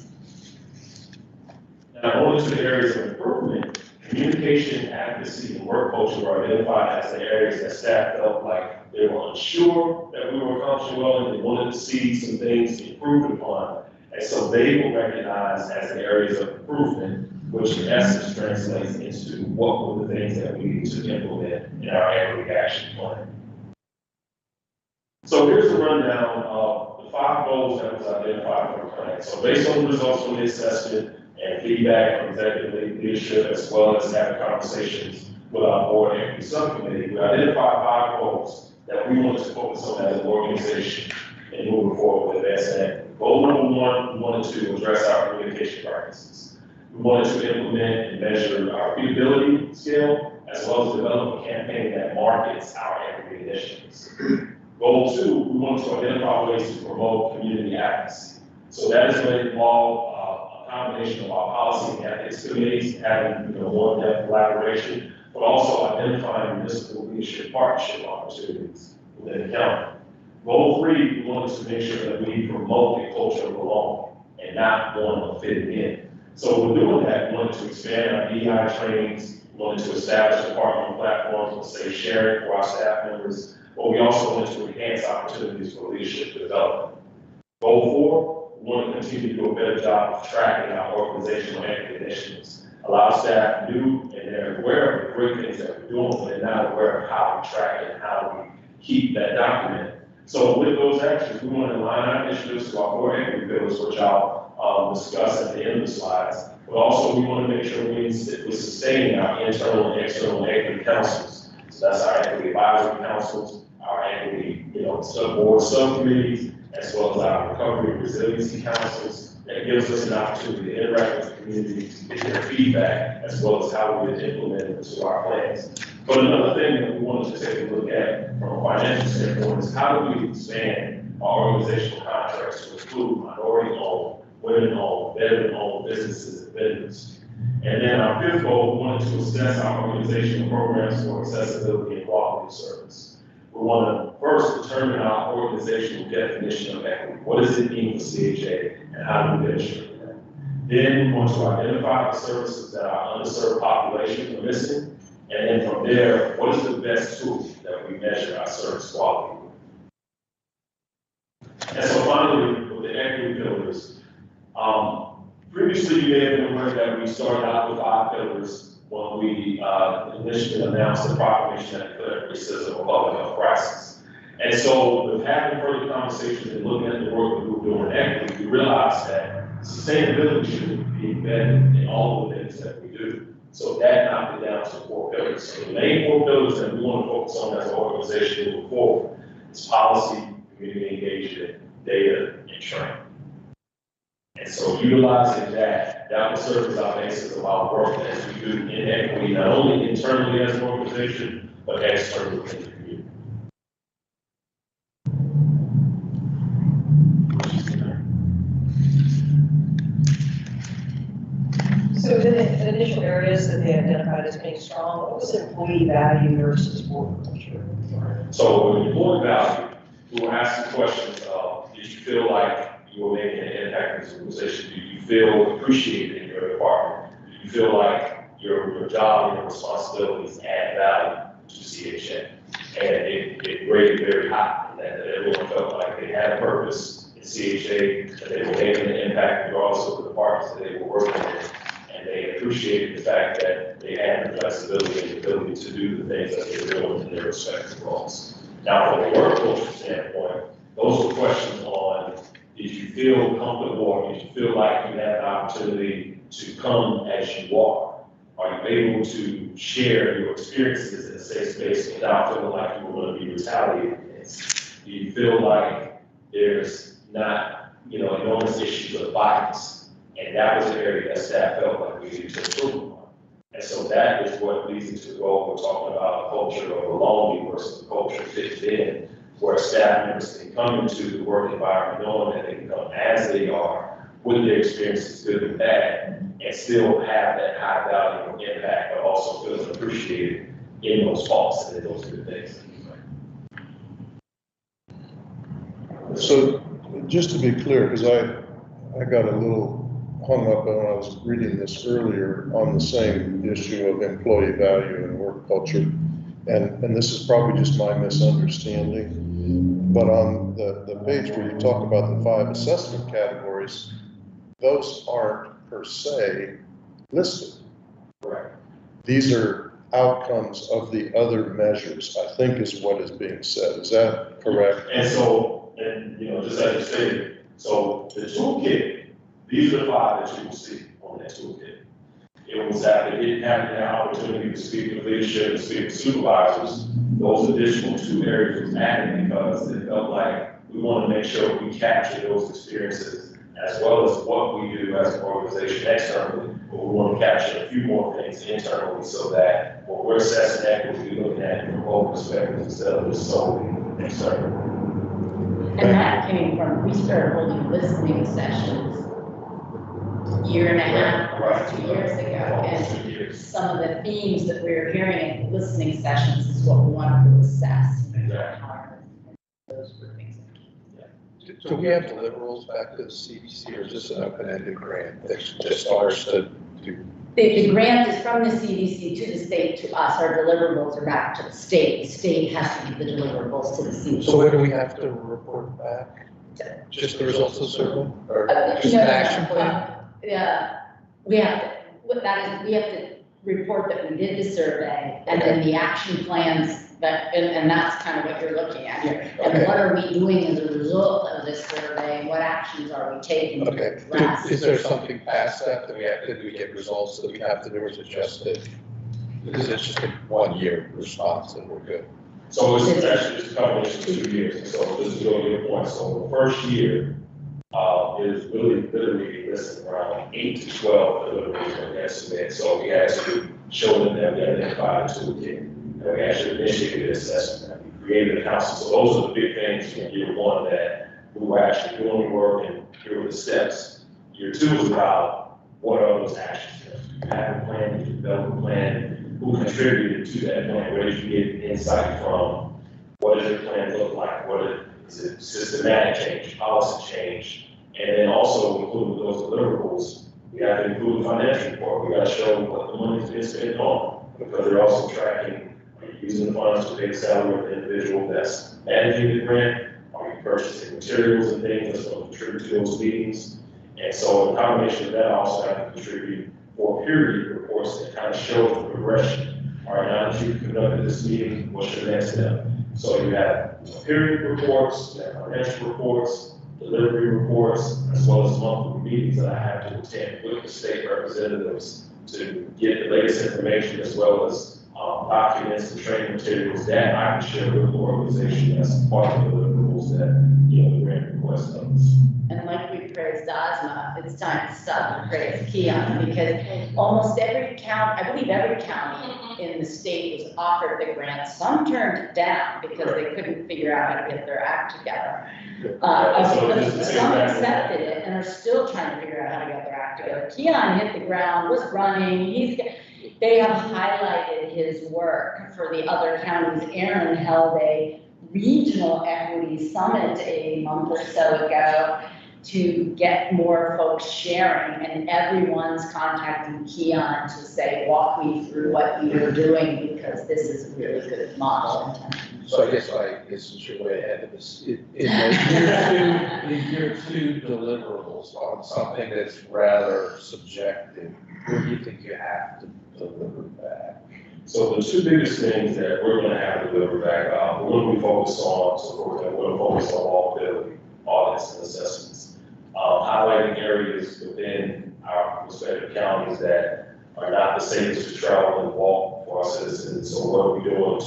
Now, going to the areas of improvement, communication, advocacy, and work culture were identified as the areas that staff felt like they were unsure that we were accomplishing well, and they wanted to see some things improved upon. And so they were recognized as the areas of improvement, which in essence translates into what were the things that we need to implement in our equity action plan. So here's a rundown of the 5 goals that was identified for the plan. So based on the results from the assessment and feedback from executive leadership, as well as having conversations with our board equity subcommittee, we identified 5 goals that we wanted to focus on as an organization and moving forward with advancing equity. Goal number 1, we wanted to address our communication practices. We wanted to implement and measure our readability scale, as well as develop a campaign that markets our equity initiatives. Goal 2, we wanted to identify ways to promote community advocacy. So that is going to involve a combination of our policy and ethics committees, having more in-depth collaboration, but also identifying municipal leadership partnership opportunities within the county. Goal 3, we wanted to make sure that we promote a culture of belonging and not one of fitting in. So we're doing that. We wanted to expand our DEI trainings. We wanted to establish department platforms for safe sharing for our staff members. But we also wanted to enhance opportunities for leadership development. Goal 4, we want to continue to do a better job of tracking our organizational equity initiatives. A lot of staff knew and they're aware of the great things that we're doing, but they're not aware of how we track it and how we keep that documented. So with those actions, we want to align our initiatives to our core equity pillars, which I'll discuss at the end of the slides. But also, we want to make sure we're sustaining our internal and external equity councils. So that's our equity advisory councils, our equity, board subcommittees, as well as our recovery and resiliency councils. That gives us an opportunity to interact with the community, to get their feedback, as well as how we implement it into our plans. But another thing that we wanted to take a look at from a financial standpoint is how do we expand our organizational contracts to include minority-owned, women-owned, veteran-owned businesses and vendors. And then our fifth goal, we wanted to assess our organizational programs for accessibility and quality of service. We want to first determine our organizational definition of equity. What does it mean for CHA and how do we demonstrate that? Then we want to identify the services that our underserved population are missing. And then from there, what is the best tool that we measure our service quality with? And so finally, with the equity pillars, previously you may have been aware that we started out with 5 pillars when we initially announced the proclamation that declared racism a public health crisis. And so with having further conversations and looking at the work that we were doing in equity, we realized that sustainability should be embedded in all the things that we do. So that knocked it down to 4 pillars. So the main 4 pillars that we want to focus on as an organization moving forward is policy, community engagement, data, and training. And so utilizing that will serve as our basis of our work as we do in equity, not only internally as an organization, but externally in the community. So the initial areas that they identified as being strong, what was employee value versus board culture? So with employee value, we were asking questions of, did you feel like you were making an impact in this organization? Do you feel appreciated in your department? Do you feel like your job and your responsibilities add value to CHA? And it rated very high, and that everyone felt like they had a purpose in CHA, that they were making an impact regardless of the departments that they were working in. And they appreciated the fact that they had the flexibility and the ability to do the things that they were doing in their respective roles. Now, from a work culture standpoint, those were questions on, did you feel comfortable or did you feel like you had the opportunity to come as you are? Are you able to share your experiences in a safe space without feeling like you were going to be retaliated against? Do you feel like there's not, enormous issues of bias? And that was an area that staff felt like we needed to improve on. And so that is what leads into the role we're talking about, a culture of belonging versus a culture fit in, where staff members can come into the work environment knowing that they can come as they are, with their experiences, good and bad, and still have that high value and impact, but also feel appreciated in those faults and in those good things. So just to be clear, because I got a little hung up when I was reading this earlier on the same issue of employee value and work culture. And this is probably just my misunderstanding, but on the page where you talk about the 5 assessment categories, those aren't per se listed. Correct. These are outcomes of the other measures, I think is what is being said. Is that correct? And so, just as you stated, so the toolkit, these are the 5 that you will see on that toolkit. It was that they didn't have the opportunity to speak with leadership and speak with supervisors. Those additional 2 areas was added because it felt like we want to make sure we capture those experiences as well as what we do as an organization externally, but we want to capture a few more things internally so that when we're assessing equity, we're looking at it from both perspectives instead of just solely external. And that came from, we started holding listening sessions a year and a half, or 2 years ago. And some of the themes that we were hearing in listening sessions is what we wanted to assess. Those were things. Do we have deliverables back to the CDC, or is this an open-ended grant that just starts to do? The grant is from the CDC to the state to us. Our deliverables are back to the state. The state has to give the deliverables to the CDC. So what do we have to report back? Just the results of the survey, or just an action plan? Yeah, we have to report that we did the survey, and then the action plans and that's kind of what you're looking at here. And what are we doing as a result of this survey? What actions are we taking? Okay, is there something past that we have, did we get results that we have to do, or is it just that? Because it's just a 1 year response and we're good. So it's actually just a combination of 2 years, so this is really your point, so the first year, is really literally listed around 8 to 12 deliverables on the estimate, so we actually showed them that we identified a toolkit, and we actually initiated assessment, we created a council, so those are the big things from year one that we were actually doing the work and here are the steps. Year 2 is about what are those action steps, you have a plan, you develop a plan, who contributed to that plan, where did you get insight from, what does your plan look like, is it systematic change, policy change, and then also include those deliverables, we have to include the financial report, we gotta show what the money's been spent on, because they're also tracking, are you using the funds to pay the salary of the individual that's managing the grant, are you purchasing materials and things that's gonna contribute to those meetings, and so in combination of that, I also have to contribute for period reports that kind of show the progression. All right, now that you've conducted this meeting, what's your next step? So you have period reports, you have financial reports, delivery reports, as well as monthly meetings that I have to attend with the state representatives to get the latest information as well as documents and training materials that I can share with the organization as part of the deliverables that, the grant request does. And like we praised Ozma, it's time to stop and praise Keon, because almost every county, I believe every county in the state was offered the grant. Some turned it down because they couldn't figure out how to get their act together. Some accepted it and are still trying to figure out how to get their act together. Keon hit the ground, was running, they have highlighted his work for the other counties. Aaron held a regional equity summit a month or so ago to get more folks sharing, and everyone's contacting Keon to say, walk me through what you're doing, because this is a really good model. So I guess since you're way ahead of this, in the year two deliverables on something that's rather subjective, what do you think you have to deliver back? So the two biggest things that we're gonna have to deliver back, we're gonna be focused on, so for example, we're gonna focus on walkability, audits and assessments. Highlighting areas within our respective counties that are not the safest to travel and walk for our citizens. So what are we doing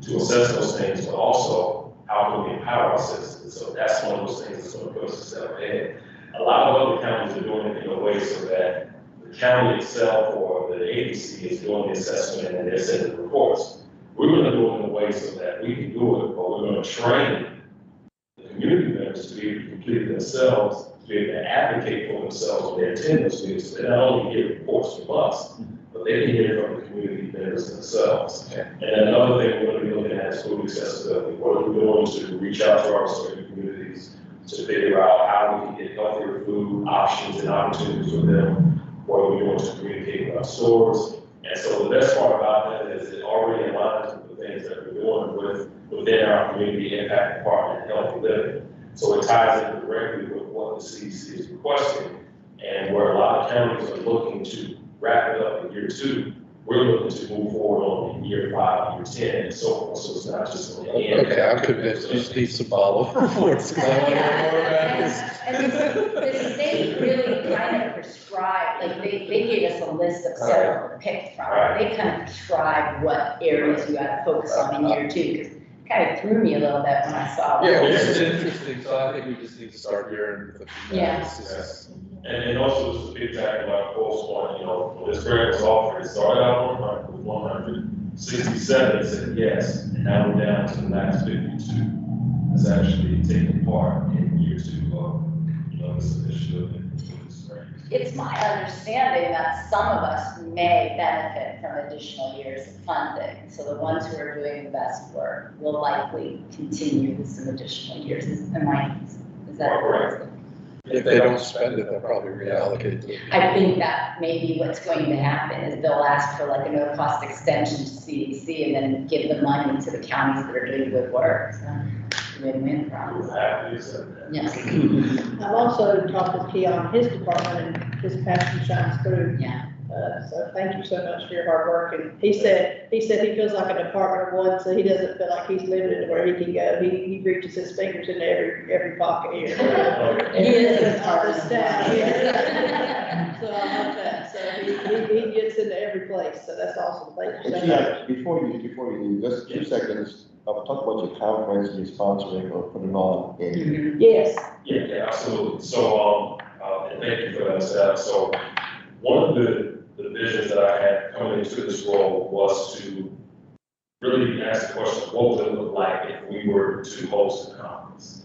to assess those things, but also how can we empower our citizens? So that's one of those things that's gonna put us a step ahead. A lot of other counties are doing it in a way so that the county itself or the agency is doing the assessment and they're sending the reports. We're gonna do it in a way so that we can do it, but we're gonna train the community members to be able to complete it themselves, to be able to advocate for themselves when they attend those meetings. So they not only get reports from us, but they can hear from the community members themselves. Okay. And another thing we're gonna be looking at is food accessibility. What are we doing to reach out to our respective communities to figure out how we can get healthier food options and opportunities for them? What are we doing to communicate with our stores? And so the best part about that is it already aligns with the things that we're doing within our community impact department and healthy living. So it ties in directly with what the CDC is requesting, and where a lot of counties are looking to wrap it up in year two, we're looking to move forward on year 5, year 10, and so forth. So it's not just on the end. Okay, I'm convinced, you just need some follow-up reports. And the state really kind of prescribed, like they gave us a list of several to pick from. They kind of prescribed what areas you had to focus on in year 2, because it kind of threw me a little bit when I saw that. Yeah, well, this is interesting, so I think we just need to start hearing the. Yes. And also just a big example, like Cole's point, when this grant was offered, it started out with 167 said yes, and now we're down to the last 52 that's actually taking part in year 2 of, this initiative and this grant. It's my understanding that some of us may benefit from additional years of funding. So the ones who are doing the best work will likely continue with some additional years. Is that correct? If they don't spend it, they'll probably reallocate it. I think that maybe what's going to happen is they'll ask for like a no-cost extension to CDC and then give the money to the counties that are doing good work. So win-win problem. Yes. I've also talked with Keon, his department, and his passion shines through. Yeah. So thank you so much for your hard work. And he said he feels like a department of one, so he doesn't feel like he's limited to where he can go. He reaches his fingers into every pocket here. He is a part of the staff here. So I love that. So he gets into every place. So that's awesome. Thank you so much. Before you leave, just 2 seconds, I'll talk about your conference you're sponsoring or putting on in. Yes. Yeah, absolutely. So, and thank you for that, staff. So one of the visions that I had coming into this role was to really ask the question, what would it look like if we were to host a conference?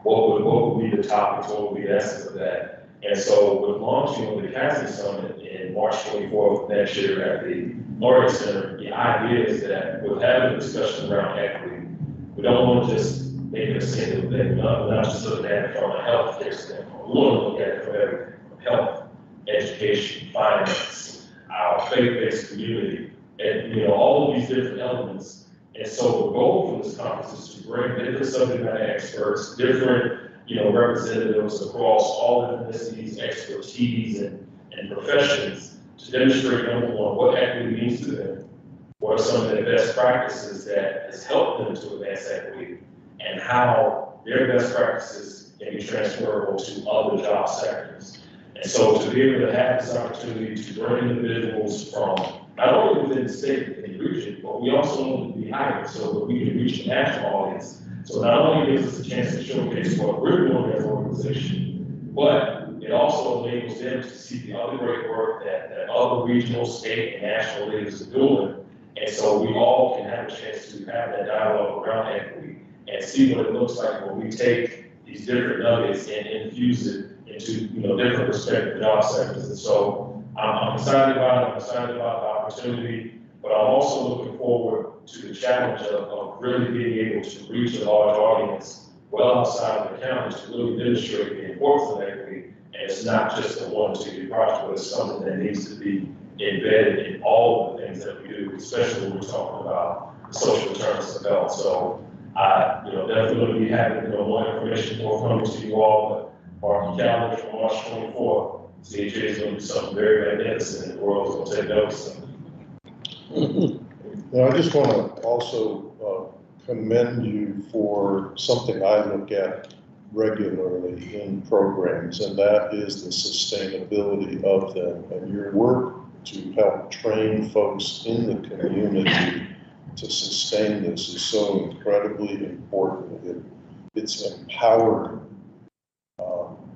What would be the topics, what would be the essence of that? And so with launching of the Casting Summit in March 24th next year at the Laureate Center, the idea is that with having a discussion around equity, we don't want to just make it a single thing. We're not just looking at it from a health care standpoint. We want to look at it from everything, from health, education, finance, our faith-based community, and all of these different elements. And so the goal for this conference is to bring different subject matter experts, different representatives across all ethnicities, expertise, and professions to demonstrate, number one, what equity means to them, what are some of the best practices that has helped them to advance equity, and how their best practices can be transferable to other job sectors. And so to be able to have this opportunity to bring individuals from not only within the state and the region, but we also want to be higher so that we can reach a national audience. So not only gives us a chance to showcase what we're doing as an organization, but it also enables them to see the other great work that other regional, state, and national leaders are doing. And so we all can have a chance to have that dialogue around equity and see what it looks like when we take these different nuggets and infuse it into different respective job sectors. And so I'm excited about it. I'm excited about the opportunity, but I'm also looking forward to the challenge of really being able to reach a large audience well outside of the county to really demonstrate the importance of equity. And it's not just a 1 or 2 year project, but it's something that needs to be embedded in all of the things that we do, especially when we're talking about the social determinants of health. So definitely going to be having more information forthcoming to you all, but mark your calendar for March 24th. CHA is going to do something very magnificent, and the world is going to take notice of it. Now, I just want to also commend you for something I look at regularly in programs, and that is the sustainability of them. And your work to help train folks in the community to sustain this is so incredibly important. It's empowering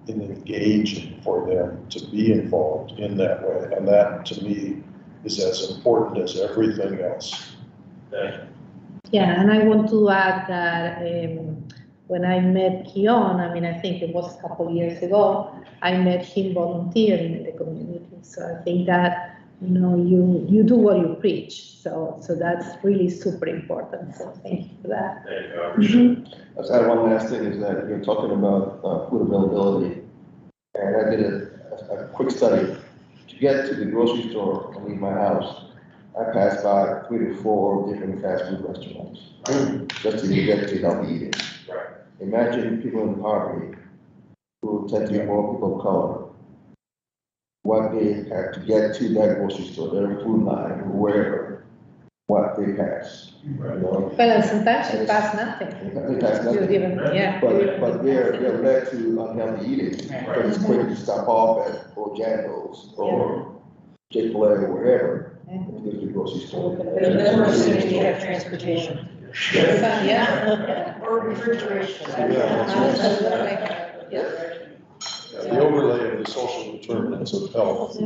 and engaging for them to be involved in that way. And that, to me, is as important as everything else. Yeah, and I want to add that when I met Kion, I think it was a couple of years ago, I met him volunteering in the community. So I think that, you do what you preach. So that's really super important. So thank you for that. I'll say one last thing is that you're talking about food availability. And I did a quick study. To get to the grocery store and leave my house, I passed by 3 to 4 different fast food restaurants just to get to healthy eating. Right. Imagine people in poverty who tend to be more people of color, what they have to get to that grocery store, their food line, or wherever, what they pass. Well, and sometimes you pass nothing. They pass nothing. But they're led to unhealthy eating because it's quick to stop off at Bojangles or Chick-fil-A or wherever to get to the grocery store. There's more opportunity to have transportation. Yeah. Or refrigeration. The overlay of the social determinants of health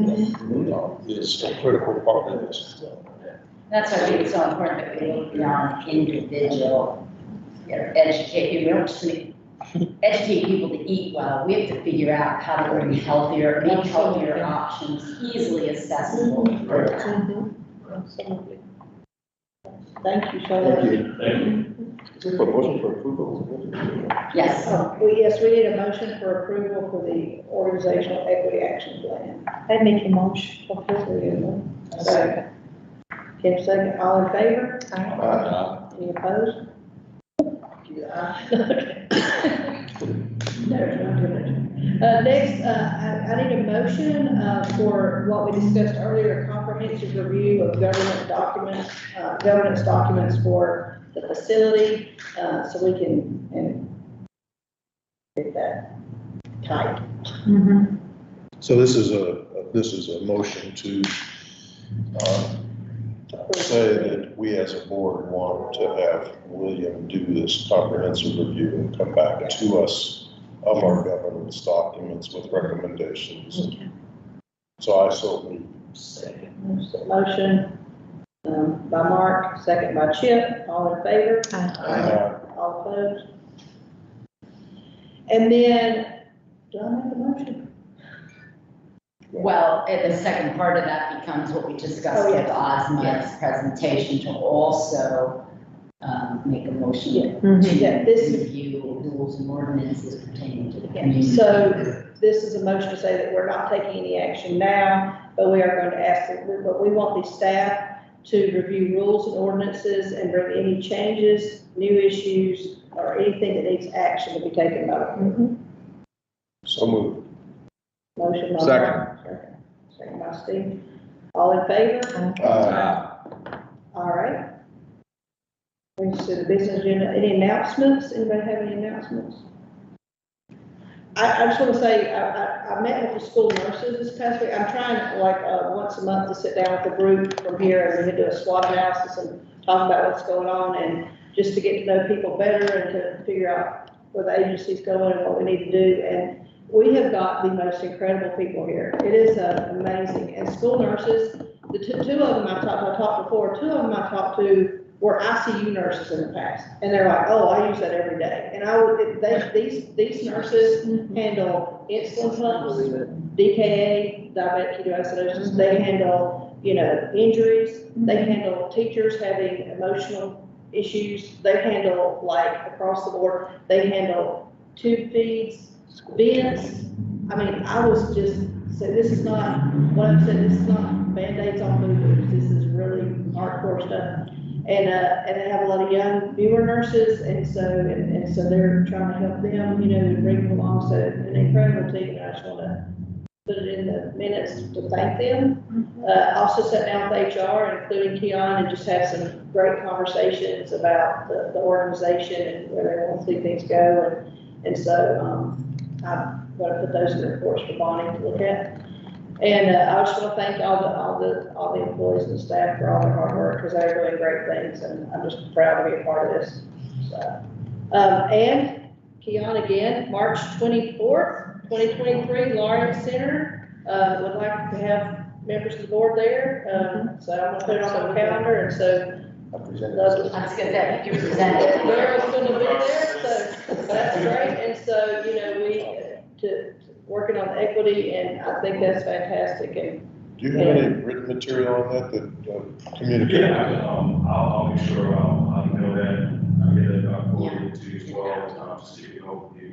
is a critical part of this. That's why I think it's so important that we look beyond individual, educate. We don't just educate people to eat well. We have to figure out how to bring healthier, make healthier options easily accessible. Absolutely. Thank you so much. Thank you. Thank you. Is this for motion for approval? Yes. Yes, we need a motion for approval for the organizational equity action plan. I make a motion for approval. Second. Kim, second. All in favor? Aye. Any opposed? Next, I need a motion, for what we discussed earlier, a comprehensive review of governance documents for the facility, so we can, get that tight. So this is a motion to, say that we as a board want to have William do this comprehensive review and come back to us of our governance documents with recommendations. So I move. Second. Motion, by Mark, second by Chip, all in favor? All opposed? And then, do I make a motion? Well, the second part of that becomes what we discussed with Ozma's presentation to also make a motion to review rules and ordinances pertaining to the community. So this is a motion to say that we're not taking any action now, but we are going to ask, but we want the staff to review rules and ordinances and bring any changes, new issues, or anything that needs action to be taken by the board. So moved. Motion by Second. Mark. Second by Steve. All in favor? All right. Brings to the business agenda. Any announcements? Anybody have any announcements? I just want to say, I met with the school nurses this past week. I'm trying like once a month to sit down with a group from here and we do a SWOT analysis and talk about what's going on and just to get to know people better and to figure out where the agency's going and what we need to do. And we have got the most incredible people here. It is amazing. And school nurses, the two of them I talked before, two of them I talked to were ICU nurses in the past. And they're like, oh, I use that every day. And these nurses handle insulin pumps, DKA, diabetic ketoacidosis. They handle, injuries. They handle teachers having emotional issues. They handle like across the board. They handle tube feeds, vents. I mean, I was just, so this is not, what I'm saying, this is not Band-Aids on boo-boos. This is really hardcore stuff. And they have a lot of young newer nurses, and so they're trying to help them, and bring them along. So an incredible team, and I just want to put it in the minutes to thank them. Also sat down with HR, including Keon, and just had some great conversations about the organization and where they want to see things go. And so I'm going to put those in the reports for Bonnie to look at. And I just want to thank all the employees and the staff for all their hard work, because they're doing great things, and I'm just proud to be a part of this. So, and Keon again, March 24th, 2023, Lawrence Center, would like to have members of the board there. So I'm going to put it on the calendar, and so I was going to say, you presented. Laura's going to be there, so that's great. And so, we working on equity, and I think that's fantastic. And do you have any written material on that communicate? Yeah, I'll make sure I know that. I get it forwarded to you as well, just to give you an overview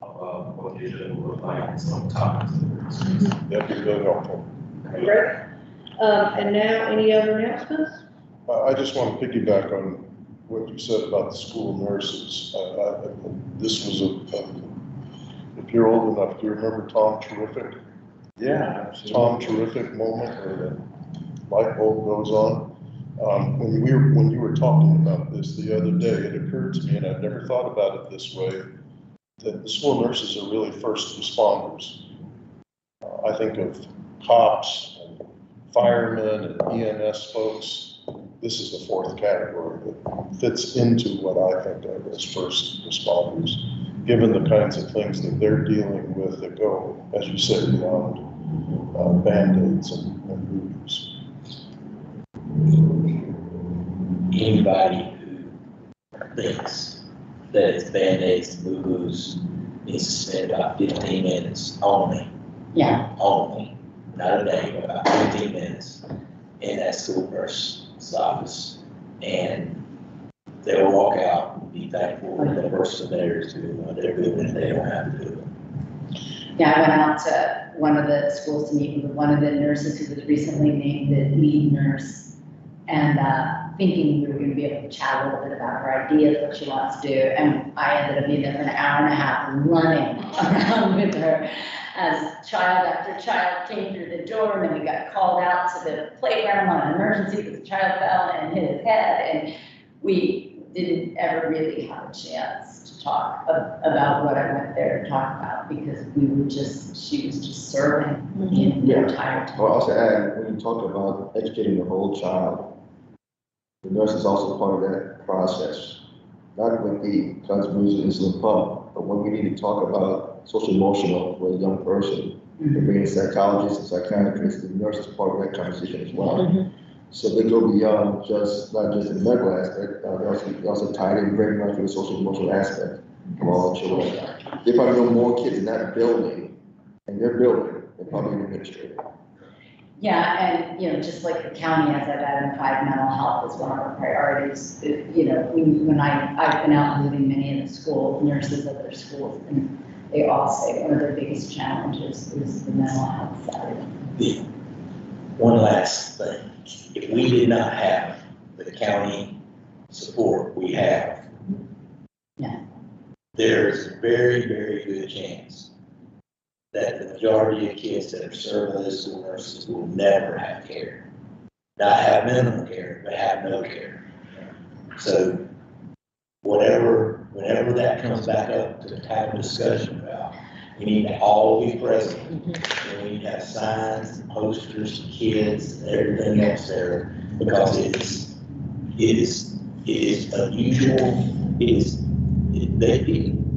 of what the agenda will look like and some topics. That'd be really helpful. Great. And now, any other announcements? I just want to piggyback on what you said about the school nurses. This was if you're old enough, do you remember Tom Terrific? Yeah. Tom Terrific moment where the light bulb goes on. When you were talking about this the other day, it occurred to me, and I've never thought about it this way, that the school nurses are really first responders. I think of cops and firemen and EMS folks. This is the fourth category that fits into what I think of as first responders, given the kinds of things that they're dealing with that go, as you said, beyond Band-Aids and movies. Anybody who thinks that it's Band-Aids and boo-boos needs to spend about 15 minutes only. Yeah. Only, not a day, but about 15 minutes in that school nurse's office. And they'll walk out and be thankful that the person there is doing what they're doing and they don't have to do it. Yeah, I went out to one of the schools to meet with one of the nurses who was recently named the lead nurse. And thinking we were gonna be able to chat a little bit about her ideas, what she wants to do, and I ended up being there for an hour and a half running around with her as child after child came through the door, and then we got called out to the playground on an emergency because the child fell and hit his head, and we didn't ever really have a chance to talk about what I went there to talk about, because she was just serving the entire time. I'll also add, when you talk about educating the whole child, the nurse is also part of that process. Not with the transfusion insulin pump, but when we need to talk about social emotional for a young person, we bring in psychologists and psychiatrists, the nurse is part of that conversation as well. So they go beyond not just the medical aspect, they also tie in very much with the social emotional aspect of all children. They probably know more kids in that building, than probably an administrator. Yeah, and, just like the county has identified mental health as one of our priorities, when I've been out moving many of the schools, nurses at their schools, and they all say one of their biggest challenges is the mental health side. One last thing, if we did not have the county support we have, there's a very, very good chance that the majority of kids that are served by those school nurses will never have care. Not have minimum care, but have no care. So whenever that comes back up to have a discussion about, we need to all be present. And we need to have signs and posters and kids and everything else there, because it is unusual.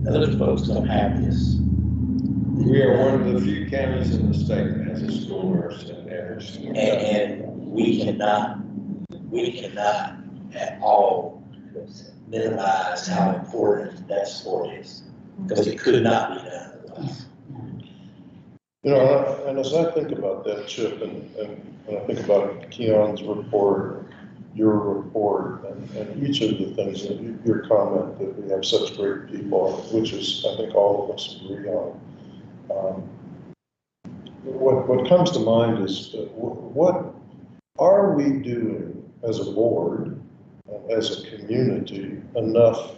Other folks don't have this. We are one of the few counties in the state that has a school nurse in every school. And we cannot at all minimize how important that sport is, because it could not be done otherwise. And as I think about that, Chip, and I think about Keon's report, your report, and each of the things, your comment that we have such great people, which is, I think all of us agree on. What comes to mind is what are we doing as a board, as a community, enough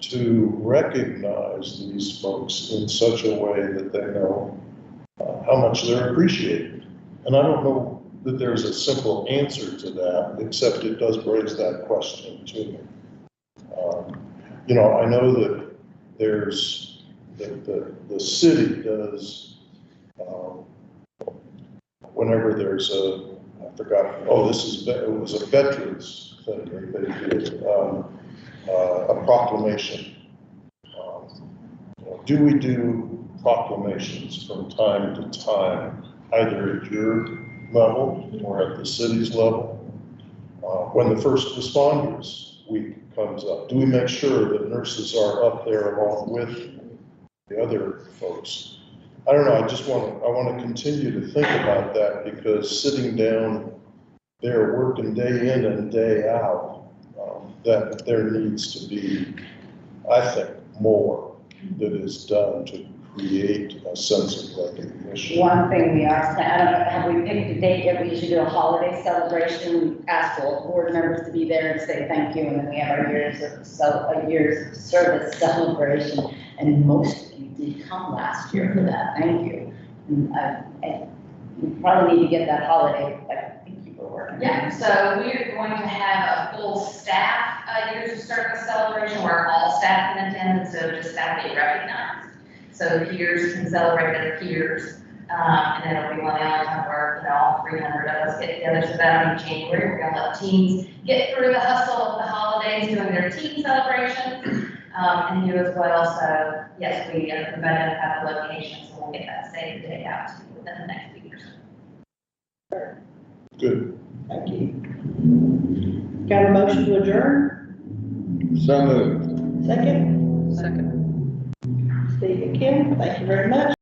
to recognize these folks in such a way that they know how much they're appreciated? And I don't know that there's a simple answer to that, except it does raise that question to me. I know that there's the city does, whenever there's it was a veterans thing they did, a proclamation. Do we do proclamations from time to time, either at your level or at the city's level? When the first responders week comes up, do we make sure that nurses are up there along with the other folks? I don't know, I want to continue to think about that, because sitting down there working day in and day out, that there needs to be, I think, more that is done to create a sense of recognition. One thing we are planning, I don't know, have we picked a date yet? We usually do a holiday celebration, ask all board members to be there and say thank you, and then we have our years of service celebration, and most of you did come last year for that, thank you. And you probably need to get that holiday, I think you were working. Yeah, so we're going to have a full staff years of service celebration where all staff can attend, and so just staff get recognized. So peers can celebrate their peers, and then it'll be one of the only time where, all 300 of us get together. So that'll be January. We're gonna let teams get through the hustle of the holidays, doing their team celebrations, and you as well. So yes, we have provided a couple locations, so we'll get that save the date out to you within the next week or so. Good. Thank you. Got a motion to adjourn? So moved. Second? Steve and Kim, thank you very much.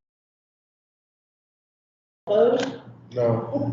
Opposed? No.